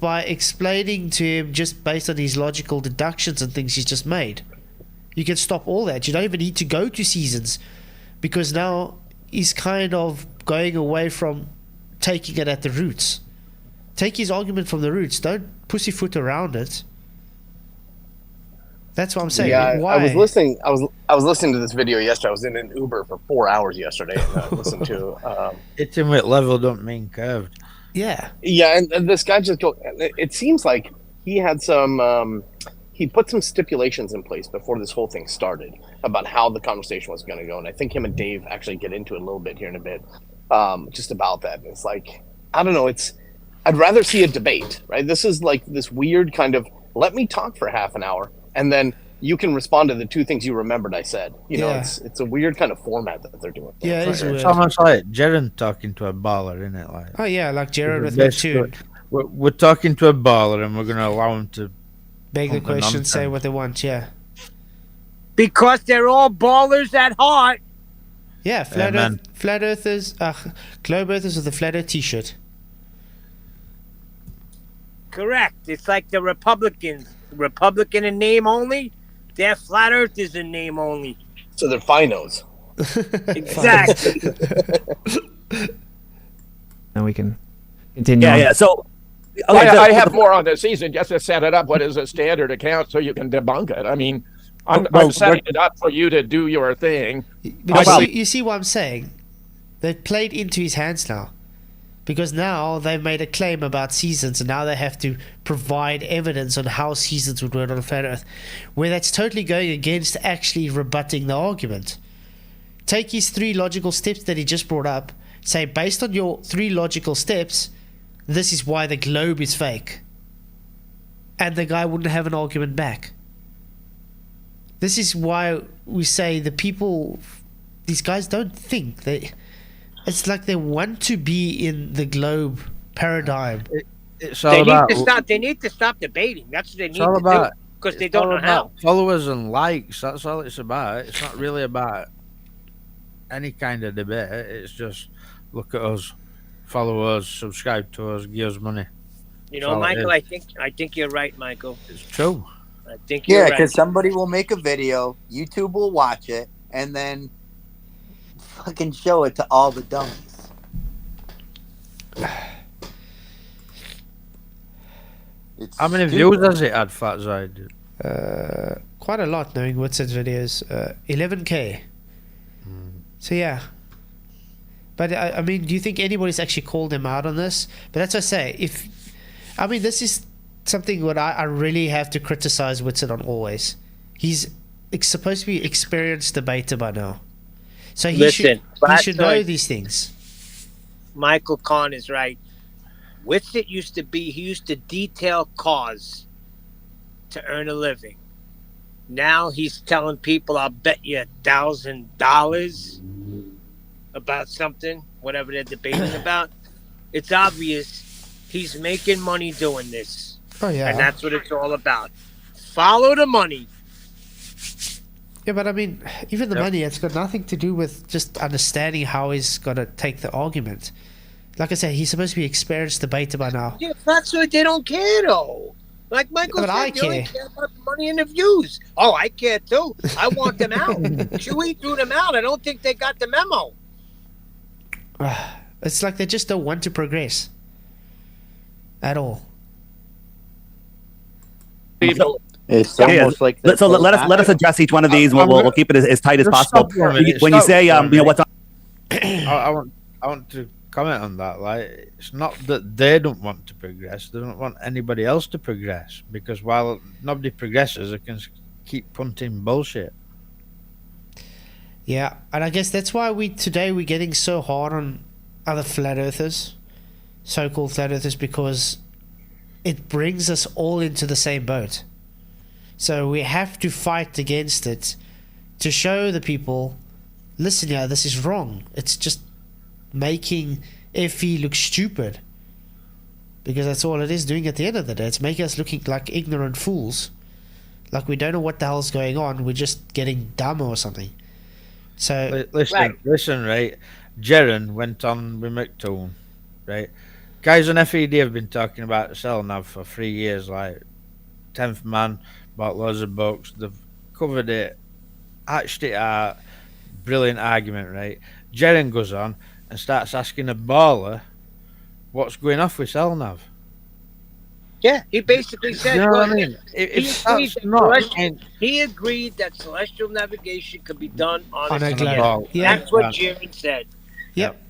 Speaker 1: by explaining to him just based on his logical deductions and things he's just made. You can stop all that. You don't even need to go to seasons, because now he's kind of going away from taking it at the roots. Take his argument from the roots. Don't pussyfoot around it. That's what I'm saying.
Speaker 10: Yeah,
Speaker 1: Why?
Speaker 10: I was listening. I was listening to this video yesterday. I was in an Uber for 4 hours yesterday, and I listened to.
Speaker 2: Hitting with level don't mean curved.
Speaker 1: Yeah.
Speaker 10: Yeah, and this guy just go. It seems like he had some. He put some stipulations in place before this whole thing started about how the conversation was going to go, and I think him and Dave actually get into it a little bit here in a bit, just about that. It's like, I don't know. I'd rather see a debate, right? This is like this weird kind of let me talk for half an hour, and then you can respond to the two things you remembered I said. You know, it's a weird kind of format that they're doing.
Speaker 1: Yeah, it's weird.
Speaker 2: It's almost like Jaron talking to a baller, isn't it? Like,
Speaker 1: Oh yeah, like Jared with Neptune.
Speaker 2: we're talking to a baller, and we're going to allow him to
Speaker 1: Beg the
Speaker 2: pump the
Speaker 1: question, say
Speaker 2: nonsense.
Speaker 1: what they want. Yeah.
Speaker 4: Because they're all ballers at heart.
Speaker 1: Yeah,
Speaker 2: man.
Speaker 1: flat earthers, globe earthers with a flat earth t-shirt.
Speaker 4: Correct. It's like the Republicans. Republican in name only. They're flat earthers in name only.
Speaker 10: So they're finos.
Speaker 4: Exactly.
Speaker 8: and we can continue.
Speaker 7: Yeah,
Speaker 8: on.
Speaker 7: yeah. So,
Speaker 6: I have more on the season just to set it up. What is a standard account so you can debunk it? I mean, I'm setting it up for you to do your thing.
Speaker 1: Because you see what I'm saying? They've played into his hands now. Because now they've made a claim about seasons, and now they have to provide evidence on how seasons would work on a flat Earth, where that's totally going against actually rebutting the argument. Take his 3 logical steps that he just brought up, say, based on your 3 logical steps, this is why the globe is fake. And the guy wouldn't have an argument back. This is why we say the people, these guys don't think. It's like they want to be in the globe paradigm.
Speaker 2: It's all
Speaker 4: They need to stop debating. That's what they need to
Speaker 2: all
Speaker 4: do.
Speaker 2: about-
Speaker 4: Because they
Speaker 2: it's
Speaker 4: don't
Speaker 2: all
Speaker 4: know how.
Speaker 2: about followers and likes. That's all it's about. It's not really about any kind of debate. It's just look at us, follow us, subscribe to us, give us money.
Speaker 4: You
Speaker 2: That's
Speaker 4: know,
Speaker 2: all it
Speaker 4: Michael,
Speaker 2: is.
Speaker 4: I think you're right, Michael.
Speaker 2: It's true.
Speaker 4: I think you're
Speaker 9: Yeah,
Speaker 4: right.
Speaker 9: because somebody will make a video, YouTube will watch it, and then fucking show it to all the dummies. It's
Speaker 2: How many
Speaker 9: stupid.
Speaker 2: views has it had, Flatzoid?
Speaker 1: Quite a lot, knowing Witsit's videos. 11K. So yeah. But I mean, do you think anybody's actually called him out on this? But that's what I say. This is something what I really have to criticize Witsit on always. He's supposed to be experienced debater by now. So he
Speaker 4: Listen,
Speaker 1: should know
Speaker 4: Flatzoid,
Speaker 1: these things.
Speaker 4: Michael Kahn is right. Witsit he used to detail cars to earn a living. Now he's telling people, I'll bet you $1,000 about something, whatever they're debating about. It's obvious he's making money doing this.
Speaker 1: Oh yeah.
Speaker 4: And that's what it's all about. Follow the money.
Speaker 1: Yeah, but I mean, even the money, it's got nothing to do with just understanding how he's going to take the argument. Like I said, he's supposed to be experienced debater by now.
Speaker 4: Yeah, that's what they don't care, though. Like Michael
Speaker 1: But
Speaker 4: said,
Speaker 1: I
Speaker 4: they only
Speaker 1: care.
Speaker 4: care about the money and the views. Oh, I care, too. I want them out. Chewy threw them out. I don't think they got the memo.
Speaker 1: It's like they just don't want to progress. At all.
Speaker 9: It's
Speaker 7: Yeah,
Speaker 9: almost like
Speaker 7: so let us address each one of these. We'll keep it as tight as possible. When you say what's on,
Speaker 2: I want to comment on that. Like, it's not that they don't want to progress; they don't want anybody else to progress. Because while nobody progresses, they can keep punting bullshit.
Speaker 1: Yeah, and I guess that's why we're getting so hard on other flat earthers, so-called flat earthers, because it brings us all into the same boat. So we have to fight against it to show the people, listen, yeah, this is wrong. It's just making FE look stupid. Because that's all it is doing at the end of the day. It's making us looking like ignorant fools. Like we don't know what the hell's going on. We're just getting dumb or something. So
Speaker 2: Listen, right? Jaren went on with McToon, right? Guys on FED have been talking about selling now for 3 years, like 10th Man, bought loads of books, they've covered it, hatched it out, brilliant argument, right? Jaren goes on and starts asking a baller what's going off with Selnav.
Speaker 4: Yeah, he basically said,
Speaker 2: You know what I mean?
Speaker 4: He agreed that celestial navigation could be done on
Speaker 1: a
Speaker 4: a
Speaker 1: globe.
Speaker 4: globe.
Speaker 1: Yeah.
Speaker 4: That's what Jaren said.
Speaker 1: Yep.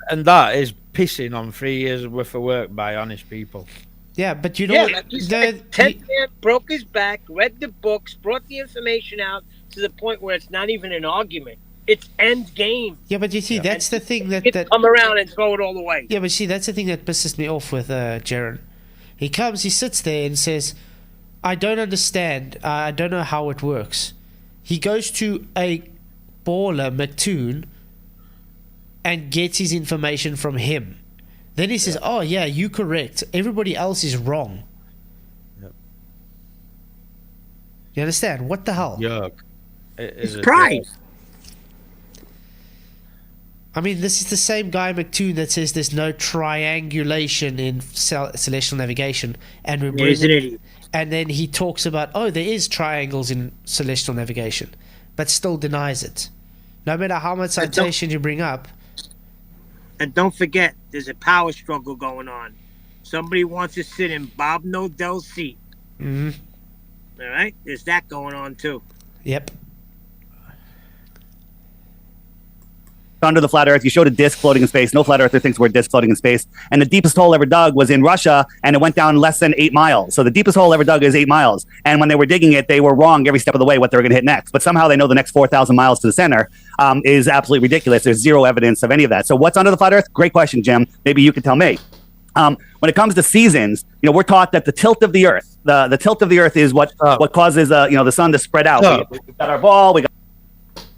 Speaker 2: And that is pissing on 3 years worth of work by honest people.
Speaker 1: Yeah, but you know
Speaker 4: Yeah,
Speaker 1: what?
Speaker 4: like you said, 10th Man broke his back, read the books, brought the information out to the point where it's not even an argument. It's end game.
Speaker 1: Yeah, but you see, that's the thing that
Speaker 4: come around and throw it all away.
Speaker 1: Yeah, but see, that's the thing that pisses me off with Jaren. He sits there and says, I don't understand. I don't know how it works. He goes to a baller, McToon, and gets his information from him. Then he says, oh, yeah, you're correct. Everybody else is wrong.
Speaker 2: Yep.
Speaker 1: You understand? What the hell?
Speaker 2: Yuck.
Speaker 4: It's pride.
Speaker 1: I mean, this is the same guy, McToon, that says there's no triangulation in celestial navigation. And and then he talks about, oh, there is triangles in celestial navigation, but still denies it. No matter how much citation you bring up.
Speaker 4: And don't forget, there's a power struggle going on. Somebody wants to sit in Bob Nodell's seat.
Speaker 1: Mm-hmm.
Speaker 4: All right? There's that going on, too.
Speaker 1: Yep.
Speaker 7: under the flat earth, you showed a disc floating in space. No flat earther thinks we're a disc floating in space. And the deepest hole ever dug was in Russia, and it went down less than 8 miles. So the deepest hole ever dug is 8 miles. And when they were digging it, they were wrong every step of the way what they were going to hit next. But somehow they know the next 4,000 miles to the center is absolutely ridiculous. There's zero evidence of any of that. So what's under the flat earth? Great question, Jim. Maybe you could tell me. When it comes to seasons, you know, we're taught that the tilt of the earth, the tilt of the earth is what causes the sun to spread out. We've got our ball.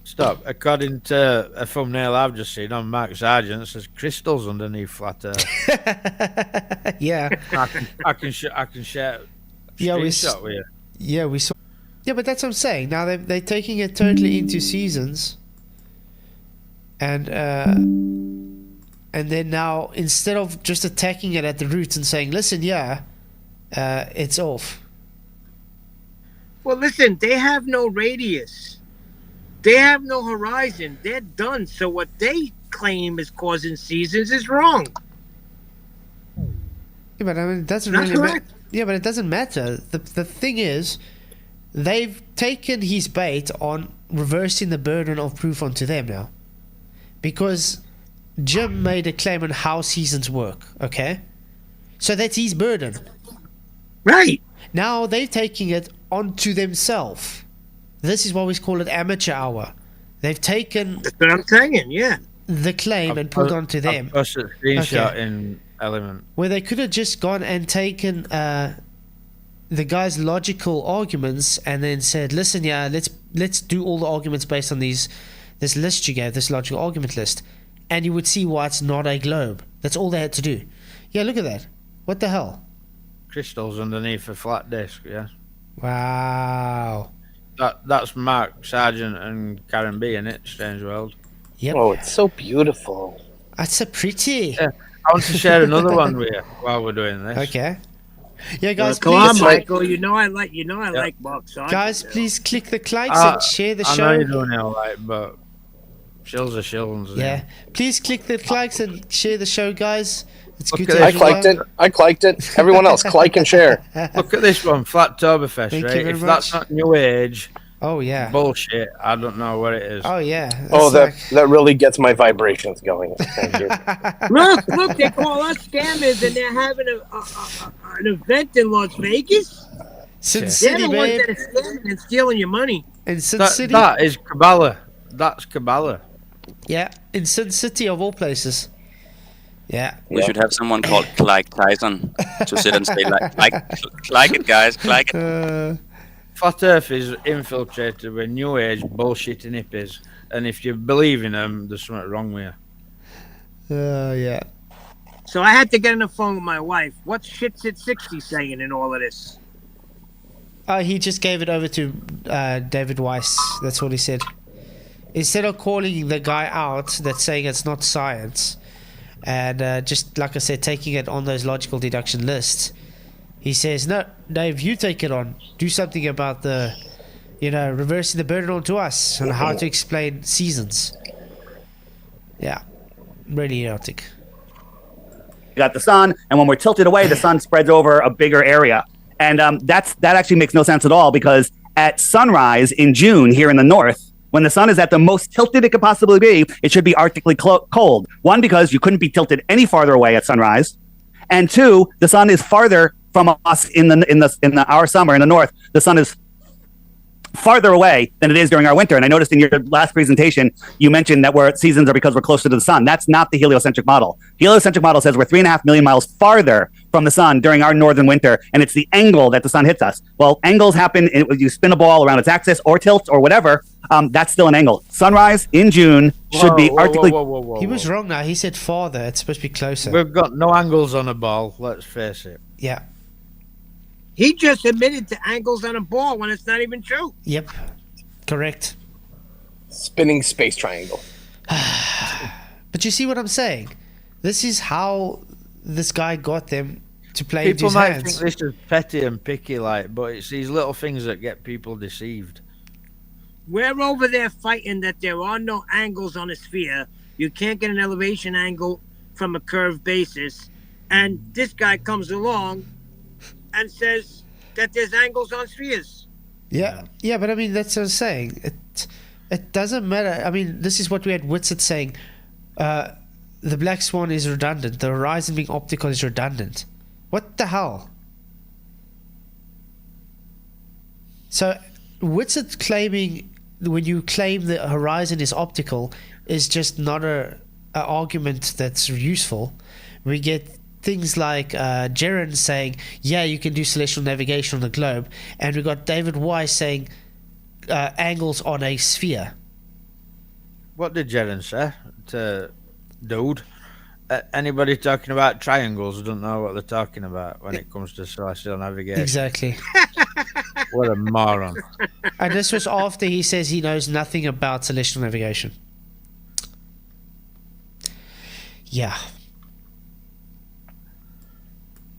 Speaker 2: Stop. According to a thumbnail I've just seen on Mark Sargent, it says crystals underneath flat earth.
Speaker 1: Yeah.
Speaker 2: I can share.
Speaker 1: Yeah, we
Speaker 2: saw.
Speaker 1: Yeah, we saw. Yeah, but that's what I'm saying. Now they're taking it totally into seasons, and then now instead of just attacking it at the roots and saying, "Listen, it's off."
Speaker 4: Well, listen, they have no radius. They have no horizon. They're done. So what they claim is causing seasons is wrong.
Speaker 1: Yeah, but I mean, it doesn't really matter. Yeah, but it doesn't matter. The thing is, they've taken his bait on reversing the burden of proof onto them now. Because Jim made a claim on how seasons work, okay? So that's his burden.
Speaker 4: Right.
Speaker 1: Now they're taking it onto themselves. This is why we call it amateur hour. They've taken
Speaker 4: That's what I'm saying. Yeah.
Speaker 1: the claim and put it onto them.
Speaker 2: I've posted a screenshot
Speaker 1: Okay.
Speaker 2: in Ellemnet.
Speaker 1: Where they could have just gone and taken the guy's logical arguments and then said, listen, yeah, let's do all the arguments based on this list you gave, this logical argument list, and you would see why it's not a globe. That's all they had to do. Yeah, look at that. What the hell?
Speaker 2: Crystals underneath a flat disc, yeah.
Speaker 1: Wow.
Speaker 2: That's Mark Sargent and Karen B in it, Strange World.
Speaker 1: Yep.
Speaker 10: Oh, it's so beautiful.
Speaker 1: That's so pretty.
Speaker 2: Yeah. I want to share another one with you while we're doing this.
Speaker 1: Okay. Yeah, guys,
Speaker 4: Come on,
Speaker 1: please,
Speaker 4: Michael. You know I like Mark Sargent.
Speaker 1: guys, please click the likes and share the
Speaker 2: I
Speaker 1: show.
Speaker 2: know you're doing it all right, but shills are shills.
Speaker 1: Yeah. Please click the likes and share the show, guys. It's
Speaker 2: Look
Speaker 1: good
Speaker 2: at
Speaker 1: to
Speaker 2: this.
Speaker 10: I
Speaker 1: have you
Speaker 10: liked
Speaker 1: on.
Speaker 10: it. I liked it. Everyone else, like and share.
Speaker 2: Look at this one, Flattoberfest,
Speaker 1: Thank you
Speaker 2: right?
Speaker 1: very
Speaker 2: If that's
Speaker 1: much.
Speaker 2: not new age
Speaker 1: Oh, yeah.
Speaker 2: bullshit, I don't know what it is.
Speaker 1: Oh, yeah. That's
Speaker 10: Oh,
Speaker 1: like-
Speaker 10: that really gets my vibrations going. Thank you.
Speaker 4: Look, they call us scammers, and they're having an event in Las Vegas.
Speaker 1: Sin
Speaker 4: They're
Speaker 1: City,
Speaker 4: the ones
Speaker 1: babe.
Speaker 4: that are scamming and stealing your money.
Speaker 1: In Sin
Speaker 2: That,
Speaker 1: City.
Speaker 2: that is Kabbalah. That's Kabbalah.
Speaker 1: Yeah. In Sin City, of all places. Yeah.
Speaker 5: We should have someone called Clyde Tyson to sit and say like it, guys, like it.
Speaker 2: Flat Earth is infiltrated with new age bullshit and hippies, and if you believe in them, there's something wrong with you.
Speaker 1: Yeah.
Speaker 4: So I had to get on the phone with my wife. What's Shit's at 60 saying in all of this?
Speaker 1: He just gave it over to David Weiss. That's what he said. Instead of calling the guy out that's saying it's not science, and just like I said, taking it on those logical deduction lists, he says, no, Dave, you take it on. Do something about reversing the burden onto us and how to explain seasons. Yeah. Really idiotic.
Speaker 7: You got the sun, and when we're tilted away, the sun spreads over a bigger area. And that actually makes no sense at all, because at sunrise in June here in the north, when the sun is at the most tilted it could possibly be, it should be arctically cold. One, because you couldn't be tilted any farther away at sunrise, and two, the sun is farther from us in our summer in the north. The sun is farther away than it is during our winter. And I noticed in your last presentation, you mentioned that seasons are because we're closer to the sun. That's not the heliocentric model. Heliocentric model says we're 3.5 million miles farther from the sun during our northern winter, and it's the angle that the sun hits us. Well, angles happen, you spin a ball around its axis or tilts or whatever, that's still an angle. Sunrise in June should be arctically...
Speaker 1: He was wrong now. He said farther. It's supposed to be closer.
Speaker 2: We've got no angles on a ball, let's face it.
Speaker 1: Yeah.
Speaker 4: He just admitted to angles on a ball when it's not even true.
Speaker 1: Yep. Correct.
Speaker 10: Spinning space triangle.
Speaker 1: But you see what I'm saying? This is how this guy got them to play into
Speaker 2: People
Speaker 1: his
Speaker 2: might
Speaker 1: hands.
Speaker 2: think this is petty and picky, but it's these little things that get people deceived.
Speaker 4: We're over there fighting that there are no angles on a sphere. You can't get an elevation angle from a curved basis. And this guy comes along and says that there's angles on spheres.
Speaker 1: Yeah, but I mean, that's what I'm saying. It doesn't matter. I mean, this is what we had Witsit saying. The black swan is redundant. The horizon being optical is redundant. What the hell? So, Witsit claiming, when you claim the horizon is optical, is just not a argument that's useful. We get things like Jeren saying, yeah, you can do celestial navigation on the globe, and we got David Weiss saying angles on a sphere.
Speaker 2: What did Jeren say to dude? Anybody talking about triangles don't know what they're talking about when it comes to celestial navigation.
Speaker 1: Exactly.
Speaker 2: What a moron.
Speaker 1: And this was after he says he knows nothing about celestial navigation. Yeah.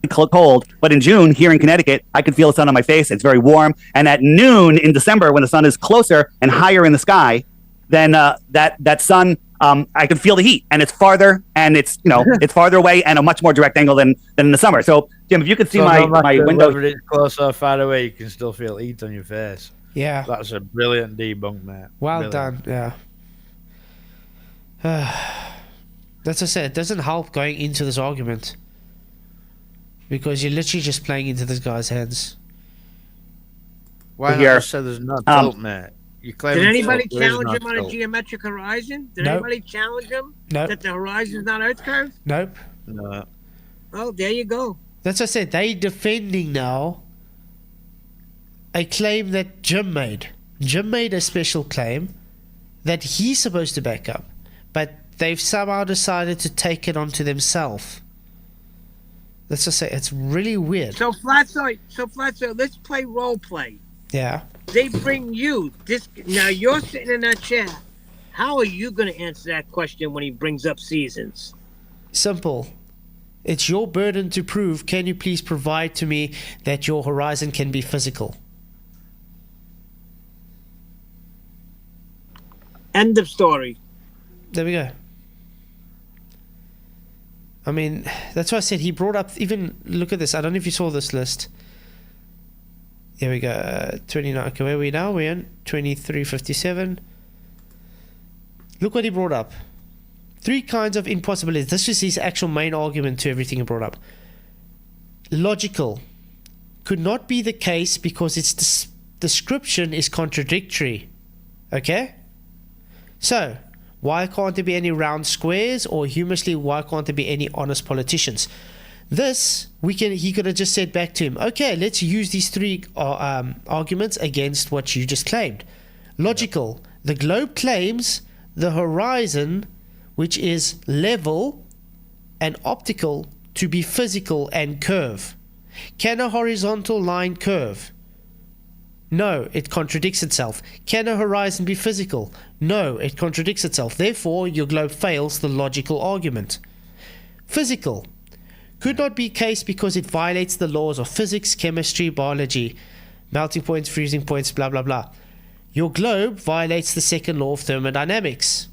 Speaker 7: Cold, but in June here in Connecticut, I could feel the sun on my face. It's very warm, and at noon in December, when the sun is closer and higher in the sky, then that sun, I could feel the heat, and it's farther, and it's it's farther away, and a much more direct angle than in the summer. So, Jim, if you could see my window,
Speaker 2: whether it's close or far away, you can still feel heat on your face.
Speaker 1: Yeah.
Speaker 2: That's a brilliant debunk, mate.
Speaker 1: Well
Speaker 2: Brilliant.
Speaker 1: done. Yeah. That's what I said. It doesn't help going into this argument. Because you're literally just playing into this guy's hands.
Speaker 2: Why not
Speaker 7: Here.
Speaker 2: just say there's no tilt, mate? You claim
Speaker 4: Did anybody
Speaker 2: there is
Speaker 4: challenge
Speaker 2: no
Speaker 4: him on a
Speaker 2: tilt.
Speaker 4: geometric horizon? Did
Speaker 1: Nope.
Speaker 4: anybody challenge him
Speaker 1: Nope.
Speaker 4: that the horizon's not Earth curve?
Speaker 1: Nope.
Speaker 2: No.
Speaker 4: Oh, there you go.
Speaker 1: That's what I said. They defending now a claim that Jim made. Jim made a special claim that he's supposed to back up, but they've somehow decided to take it onto themselves. Let's just say it's really weird.
Speaker 4: So Flatzoid, let's play role play.
Speaker 1: Yeah.
Speaker 4: They bring you this. Now you're sitting in that chair. How are you going to answer that question when he brings up seasons?
Speaker 1: Simple. It's your burden to prove. Can you please provide to me that your horizon can be physical?
Speaker 4: End of story.
Speaker 1: There we go. I mean, that's why I said he brought up, even, look at this. I don't know if you saw this list. Here we go. 29. Okay, where are we now? We're in 2357. Look what he brought up. 3 kinds of impossibilities. This is his actual main argument to everything he brought up. Logical. Could not be the case because its description is contradictory. Okay? So, why can't there be any round squares? Or humorously, why can't there be any honest politicians? This, he could have just said back to him, okay, let's use these 3 arguments against what you just claimed. Logical. The globe claims the horizon, which is level and optical, to be physical and curve. Can a horizontal line curve? No, it contradicts itself. Can a horizon be physical? No, it contradicts itself. Therefore, your globe fails the logical argument. Physical. Could not be case because it violates the laws of physics, chemistry, biology, melting points, freezing points, blah, blah, blah. Your globe violates the second law of thermodynamics.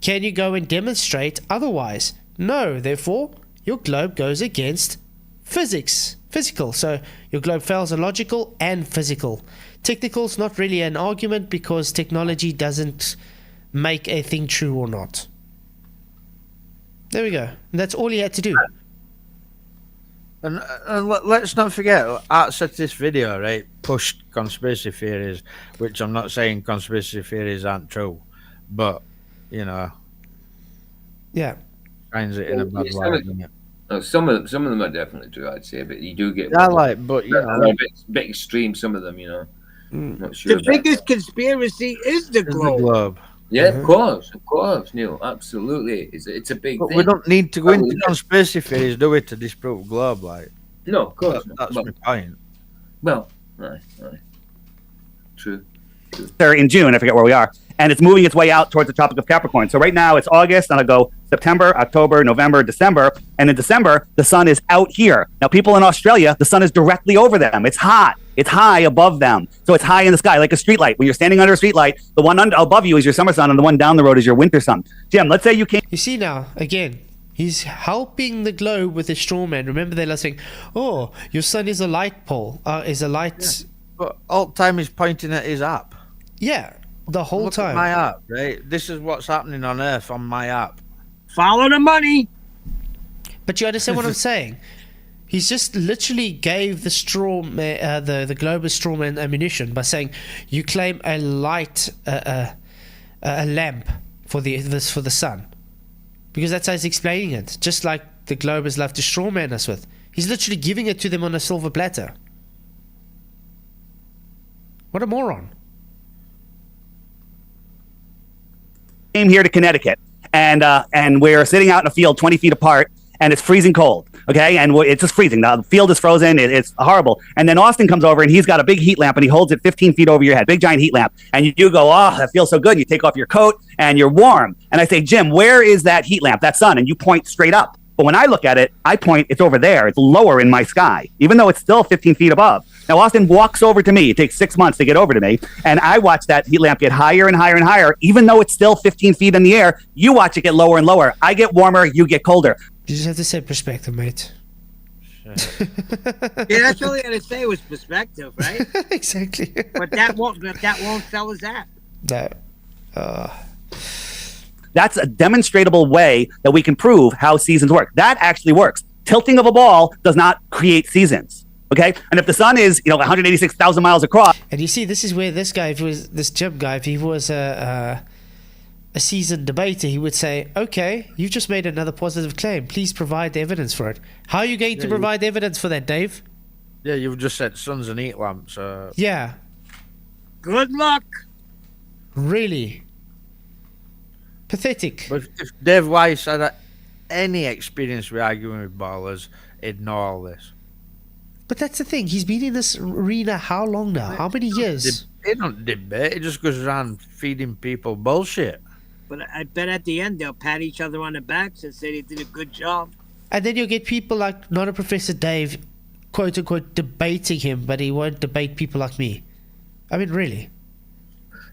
Speaker 1: Can you go and demonstrate otherwise? No, therefore, your globe goes against physical. So your globe fails on logical and physical. Technical is not really an argument because technology doesn't make a thing true or not. There we go. And that's all he had to do.
Speaker 2: And let's not forget, outside this video, right, pushed conspiracy theories, which I'm not saying conspiracy theories aren't true, but, you know,
Speaker 1: Yeah.
Speaker 2: finds it in a bad light, doesn't it?
Speaker 3: No, some of them are definitely true, I'd say, but you do get
Speaker 2: Yeah, like, but, you know,
Speaker 3: a bit extreme, some of them, you know. Not sure
Speaker 4: The
Speaker 3: about
Speaker 4: biggest conspiracy is the
Speaker 2: it's the
Speaker 4: globe.
Speaker 2: globe.
Speaker 3: Yeah, of course, Neil, absolutely. It's a big
Speaker 2: But
Speaker 3: thing.
Speaker 2: we don't need to go into conspiracy theories, do we, to disprove globe, like.
Speaker 3: No, of course not.
Speaker 2: That's
Speaker 3: Well,
Speaker 2: my point.
Speaker 3: well, aye. True.
Speaker 7: There in June, I forget where we are, and it's moving its way out towards the Tropic of Capricorn. So right now it's August, and I'll go September, October, November, December, and in December the sun is out here. Now people in Australia, the sun is directly over them. It's hot. It's high above them, so it's high in the sky like a streetlight. When you're standing under a streetlight, the one above you is your summer sun, and the one down the road is your winter sun. Jim, let's say you came.
Speaker 1: You see now, again, he's helping the globe with his straw man. Remember they're saying, oh, your sun is a light pole, is a light...
Speaker 2: But all the time he's pointing at his app.
Speaker 1: Yeah, the whole
Speaker 2: Look
Speaker 1: time.
Speaker 2: at my app, right? This is what's happening on Earth on my app.
Speaker 4: Follow the money.
Speaker 1: But you understand what I'm saying? He's just literally gave the straw the globe a straw man ammunition by saying you claim a light a lamp for the sun, because that's how he's explaining it. Just like the globe has love to straw man us with, he's literally giving it to them on a silver platter. What a moron!
Speaker 7: Came here to Connecticut, and we're sitting out in a field 20 feet apart, and it's freezing cold. Okay, and it's just freezing. The field is frozen. It's horrible. And then Austin comes over, and he's got a big heat lamp, and he holds it 15 feet over your head, big giant heat lamp. And you go, oh, that feels so good. You take off your coat, and you're warm. And I say, Jim, where is that heat lamp, that sun? And you point straight up. But when I look at it, I point, it's over there. It's lower in my sky, even though it's still 15 feet above. Now, Austin walks over to me. It takes 6 months to get over to me. And I watch that heat lamp get higher and higher and higher, even though it's still 15 feet in the air. You watch it get lower and lower. I get warmer, you get colder.
Speaker 1: You just have to say perspective, mate.
Speaker 4: Yeah, that's all he had to say was perspective, right?
Speaker 1: Exactly.
Speaker 4: But that won't sell his app.
Speaker 1: No.
Speaker 7: That's a demonstrable way that we can prove how seasons work. That actually works. Tilting of a ball does not create seasons. Okay, and if the sun is 186,000 miles across,
Speaker 1: And you see, this is where this guy, if he was this Jim guy, if he was a seasoned debater, he would say, "Okay, you've just made another positive claim. Please provide the evidence for it." How are you going to provide evidence for that, Dave?
Speaker 2: Yeah, you've just said sun's and heat lamps.
Speaker 1: Yeah,
Speaker 4: Good luck.
Speaker 1: really pathetic.
Speaker 2: But if Dave Weiss had any experience with arguing with ballers, he'd know all this.
Speaker 1: But that's the thing. He's been in this arena how long now? How many years?
Speaker 2: He don't debate. He just goes around feeding people bullshit.
Speaker 4: But I bet at the end they'll pat each other on the backs and say they did a good job.
Speaker 1: And then you'll get people like not a Professor Dave, quote unquote, debating him, but he won't debate people like me. I mean, really.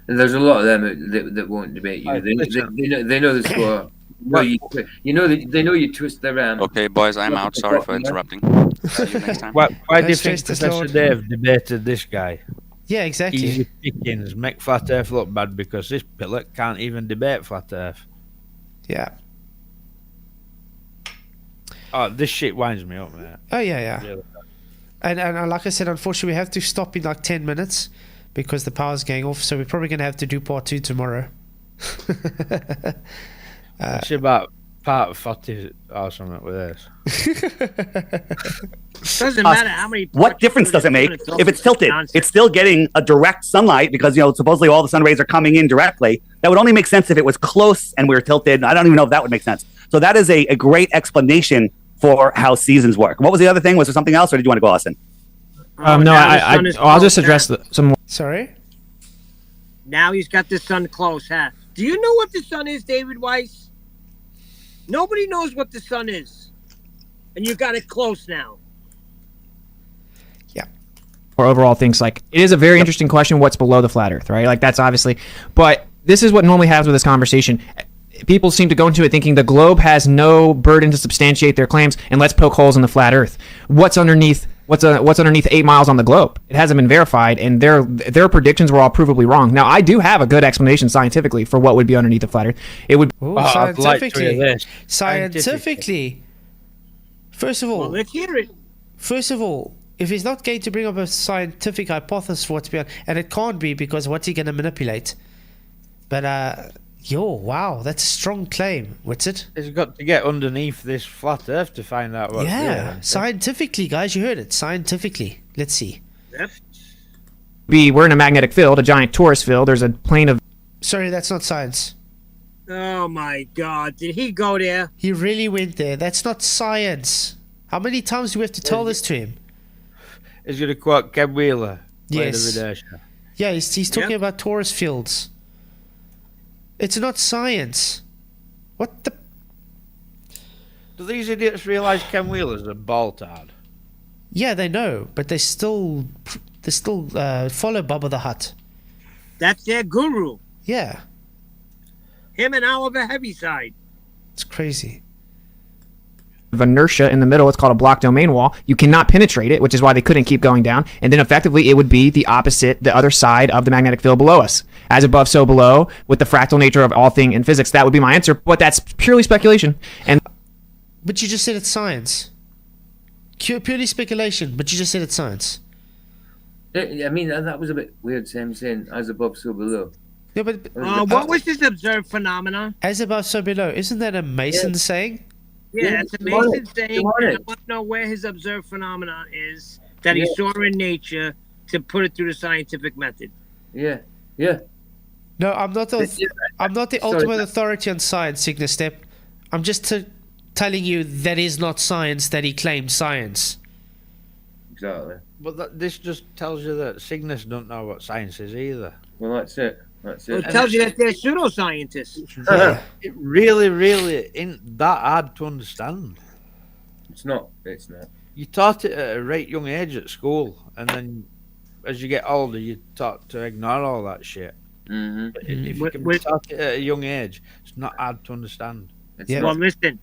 Speaker 3: And there's a lot of them that won't debate you. They know the score. They know you twist their arm.
Speaker 5: Okay, boys, I'm out. Sorry for interrupting. See you next time.
Speaker 2: Why do you
Speaker 1: That's
Speaker 2: think
Speaker 1: just as
Speaker 2: Professor
Speaker 1: Lord.
Speaker 2: Dave debated this guy?
Speaker 1: Yeah, exactly.
Speaker 2: Easy pickings, make Flat Earth look bad because this pillock can't even debate Flat Earth.
Speaker 1: Yeah.
Speaker 2: Oh, this shit winds me up, man.
Speaker 1: Oh, yeah.
Speaker 2: Really.
Speaker 1: And like I said, unfortunately, we have to stop in like 10 minutes because the power's going off. So we're probably going to have to do part 2 tomorrow.
Speaker 2: It's about part 40 or something with this.
Speaker 4: Doesn't matter how many.
Speaker 7: what difference does it make if it's tilted? It's still getting a direct sunlight because supposedly all the sun rays are coming in directly. That would only make sense if it was close and we were tilted. I don't even know if that would make sense. So that is a great explanation for how seasons work. What was the other thing? Was there something else, or did you want to go, Austin?
Speaker 8: No, I'll just address some more.
Speaker 1: Sorry?
Speaker 4: Now he's got the sun close, huh? Do you know what the sun is, David Weiss? Nobody knows what the sun is. And you got it close now.
Speaker 8: Or overall things like it is a very interesting question. What's below the flat Earth, right? Like that's obviously, but this is what normally happens with this conversation. People seem to go into it thinking the globe has no burden to substantiate their claims, and let's poke holes in the flat Earth. What's underneath? What's underneath 8 miles on the globe? It hasn't been verified, and their predictions were all provably wrong. Now I do have a good explanation scientifically for what would be underneath the flat Earth. It would
Speaker 1: Ooh,
Speaker 2: I'd like to hear
Speaker 1: scientifically.
Speaker 2: this.
Speaker 1: Scientifically. First of all,
Speaker 4: Well, let's hear it.
Speaker 1: if he's not going to bring up a scientific hypothesis for what's beyond, and it can't be because what's he going to manipulate? But wow, that's a strong claim. Witsit?
Speaker 2: He's got to get underneath this flat Earth to find out what's there.
Speaker 1: Scientifically, guys, you heard it. Scientifically, let's see.
Speaker 4: Yep.
Speaker 8: we're in a magnetic field, a giant torus field. There's a plane of
Speaker 1: Sorry, that's not science.
Speaker 4: Oh my God! Did he go there?
Speaker 1: He really went there. That's not science. How many times do we have to tell this to him?
Speaker 2: He's going to quote Ken Wheeler.
Speaker 1: Yes. Yeah, he's talking
Speaker 4: Yep.
Speaker 1: about torus fields. It's not science. What the?
Speaker 2: Do these idiots realise Ken Wheeler's a ball-tard?
Speaker 1: Yeah, they know, but they still follow Bubba the Hutt.
Speaker 4: That's their guru.
Speaker 1: Yeah,
Speaker 4: Him and Oliver Heaviside.
Speaker 1: it's crazy.
Speaker 8: inertia in the middle. It's called a block domain wall. You cannot penetrate it, which is why they couldn't keep going down. And then effectively, it would be the opposite, the other side of the magnetic field below us. As above, so below. With the fractal nature of all thing in physics, that would be my answer. But that's purely speculation. And
Speaker 1: But you just said it's science. Purely speculation, but you just said it's science.
Speaker 3: I mean, that was a bit weird, Sam, saying as above, so below.
Speaker 1: Yeah, but
Speaker 4: What was this observed phenomenon?
Speaker 1: as above, so below. Isn't that a Mason saying?
Speaker 4: Yeah, it's a Mason saying. And I want to know where his observed phenomenon is that he saw in nature to put it through the scientific method.
Speaker 3: Yeah.
Speaker 1: No, I'm not the
Speaker 3: Sorry.
Speaker 1: ultimate authority on science, Cygnus Step. I'm just telling you that is not science that he claimed science.
Speaker 3: Exactly.
Speaker 2: But this just tells you that Cygnus don't know what science is either.
Speaker 3: Well, that's it.
Speaker 4: So it tells you that they're pseudoscientists.
Speaker 2: It really, really isn't that hard to understand.
Speaker 3: It's not. It's not.
Speaker 2: You taught it at a right young age at school, and then as you get older, you taught to ignore all that shit.
Speaker 3: Mm-hmm.
Speaker 2: But if you can be taught it at a young age, it's not hard to understand.
Speaker 3: It's
Speaker 1: Yeah.
Speaker 4: Well,
Speaker 3: not.
Speaker 4: listen,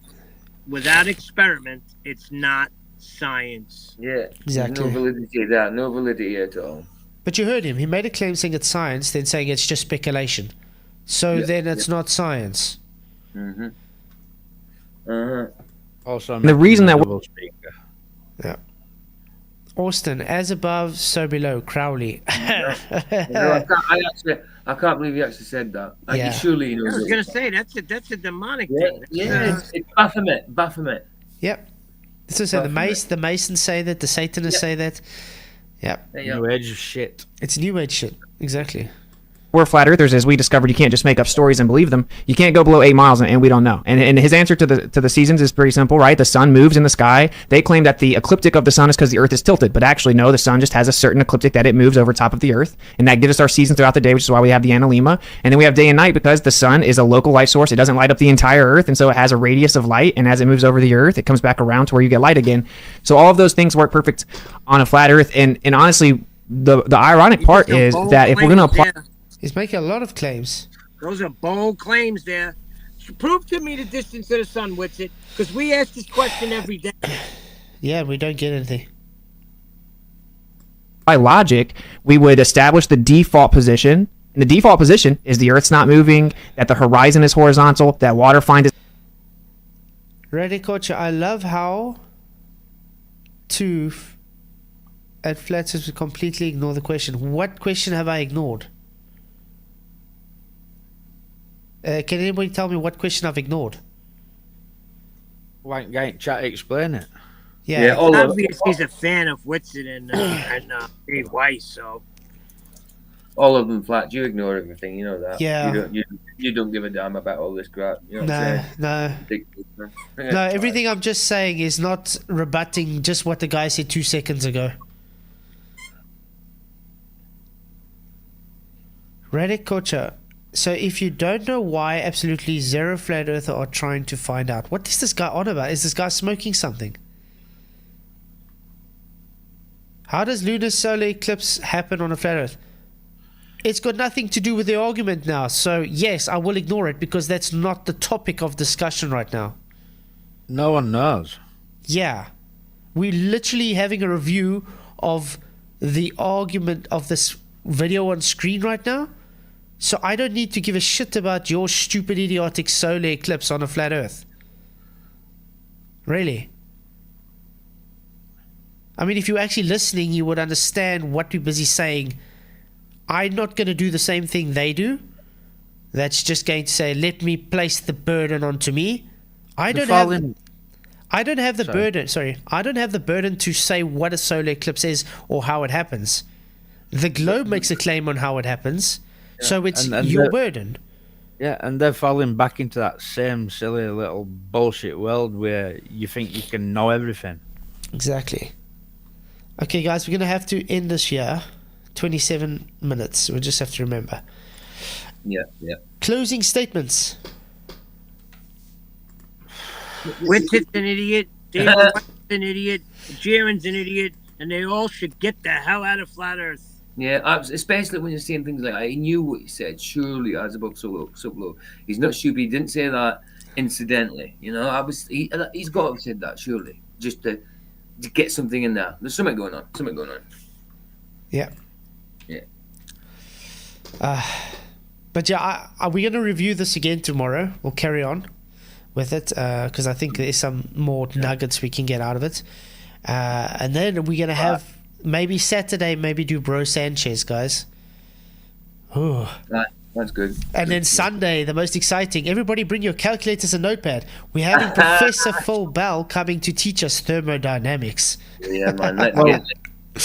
Speaker 4: without experiment, it's not science.
Speaker 3: Yeah.
Speaker 1: Exactly.
Speaker 3: No validity of that. No validity at all.
Speaker 1: But you heard him. He made a claim saying it's science, then saying it's just speculation. So then it's not science.
Speaker 3: Mm-hmm. Uh-huh.
Speaker 2: Also,
Speaker 8: the reason that
Speaker 2: double speaker.
Speaker 1: Austin, as above, so below. Crowley.
Speaker 3: I can't believe he actually said that. Like,
Speaker 1: Yeah.
Speaker 3: surely he
Speaker 4: I
Speaker 3: knows
Speaker 4: was
Speaker 3: it.
Speaker 4: gonna say that's a demonic
Speaker 3: Yeah,
Speaker 4: thing.
Speaker 3: yeah, it's Baphomet. Baphomet.
Speaker 1: Yep. So the Masons say that, the Satanists say that. Yep.
Speaker 3: There you go.
Speaker 2: New age of shit.
Speaker 1: It's new age shit. Exactly.
Speaker 8: We're flat earthers, as we discovered. You can't just make up stories and believe them. You can't go below 8 miles, and we don't know. And his answer to the seasons is pretty simple, right? The sun moves in the sky. They claim that the ecliptic of the sun is because the Earth is tilted, but actually no, the sun just has a certain ecliptic that it moves over top of the Earth, and that gives us our seasons throughout the day, which is why we have the analemma. And then we have day and night because the sun is a local light source. It doesn't light up the entire Earth, and so it has a radius of light. And as it moves over the Earth, it comes back around to where you get light again. So all of those things work perfect on a flat Earth. And honestly, the ironic part is that if we're going to apply.
Speaker 1: He's making a lot of claims.
Speaker 4: Those are bold claims there. Prove to me the distance of the sun, Witsit, because we ask this question every day.
Speaker 1: Yeah, we don't get anything.
Speaker 8: By logic, we would establish the default position. And the default position is the Earth's not moving, that the horizon is horizontal, that water finds its...
Speaker 1: Radiculture, I love how Tooth at Flatzoid completely ignore the question. What question have I ignored? Can anybody tell me what question I've ignored?
Speaker 2: Why can't you chat explain it?
Speaker 1: Yeah.
Speaker 4: Obviously, he's a fan of Witsit and Dave Weiss, so.
Speaker 3: All of them flat. You ignore everything. You know that.
Speaker 1: Yeah.
Speaker 3: You don't give a damn about all this crap. You know what
Speaker 1: No,
Speaker 3: I'm saying?
Speaker 1: no. No, everything I'm just saying is not rebutting just what the guy said 2 seconds ago. Radiculture. So if you don't know why absolutely zero flat earther are trying to find out, what is this guy on about? Is this guy smoking something? How does lunar solar eclipse happen on a flat earth? It's got nothing to do with the argument now. So yes, I will ignore it because that's not the topic of discussion right now.
Speaker 2: No one knows.
Speaker 1: Yeah. We're literally having a review of the argument of this video on screen right now. So I don't need to give a shit about your stupid idiotic solar eclipse on a flat earth. Really? I mean, if you're actually listening, you would understand what we're busy saying. I'm not going to do the same thing they do. That's just going to say, let me place the burden onto me. I don't have the burden. Sorry, I don't have the burden to say what a solar eclipse is or how it happens. The globe makes a claim on how it happens. Yeah. So it's your burden.
Speaker 2: Yeah, and they're falling back into that same silly little bullshit world where you think you can know everything.
Speaker 1: Exactly. Okay, guys, we're going to have to end this here. 27 minutes. We just have to remember.
Speaker 3: Yeah.
Speaker 1: Closing statements.
Speaker 4: Witsit's an idiot. David White's an idiot. Jaron's an idiot. And they all should get the hell out of flat Earth.
Speaker 3: Yeah, especially when you're saying things like, I knew what he said, surely as above, so below. He's not stupid. He didn't say that incidentally. You know, he's got to have said that, surely. Just to get something in there. There's something going on.
Speaker 1: Yeah. But yeah, are we going to review this again tomorrow? We'll carry on with it because I think there's some more nuggets we can get out of it. And then we're going to have maybe Saturday, maybe do Bro Sanchez, guys. Ooh.
Speaker 3: That's good.
Speaker 1: And then Sunday, the most exciting. Everybody bring your calculators and notepad. We're having Professor Phil Bell coming to teach us thermodynamics.
Speaker 3: Yeah, man.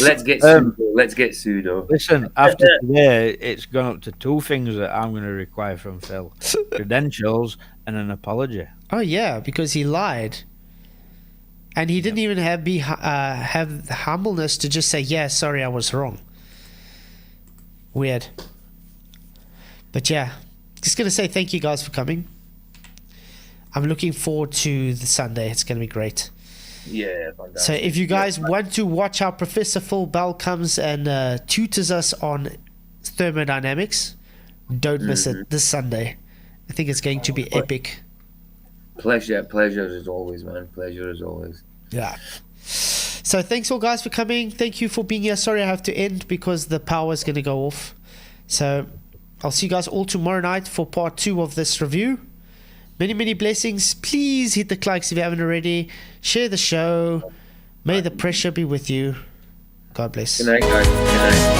Speaker 3: Let's get pseudo. Let's get pseudo.
Speaker 2: Listen, after today, it's gone up to 2 things that I'm going to require from Phil: credentials and an apology.
Speaker 1: Oh yeah, because he lied, and he didn't even have the humbleness to just say, "Yeah, sorry, I was wrong." Weird. But yeah, just gonna say thank you guys for coming. I'm looking forward to the Sunday. It's gonna be great.
Speaker 3: Yeah, fantastic.
Speaker 1: So if you guys want to watch how Professor Phil Bell comes and tutors us on thermodynamics, don't miss it this Sunday. I think it's going to be epic.
Speaker 3: Pleasure as always, man. Pleasure as always.
Speaker 1: Yeah. So thanks all guys for coming. Thank you for being here. Sorry I have to end because the power is going to go off. So I'll see you guys all tomorrow night for part 2 of this review. Many, many blessings. Please hit the likes if you haven't already. Share the show. May the pressure be with you. God bless.
Speaker 3: Good night, guys. Good night.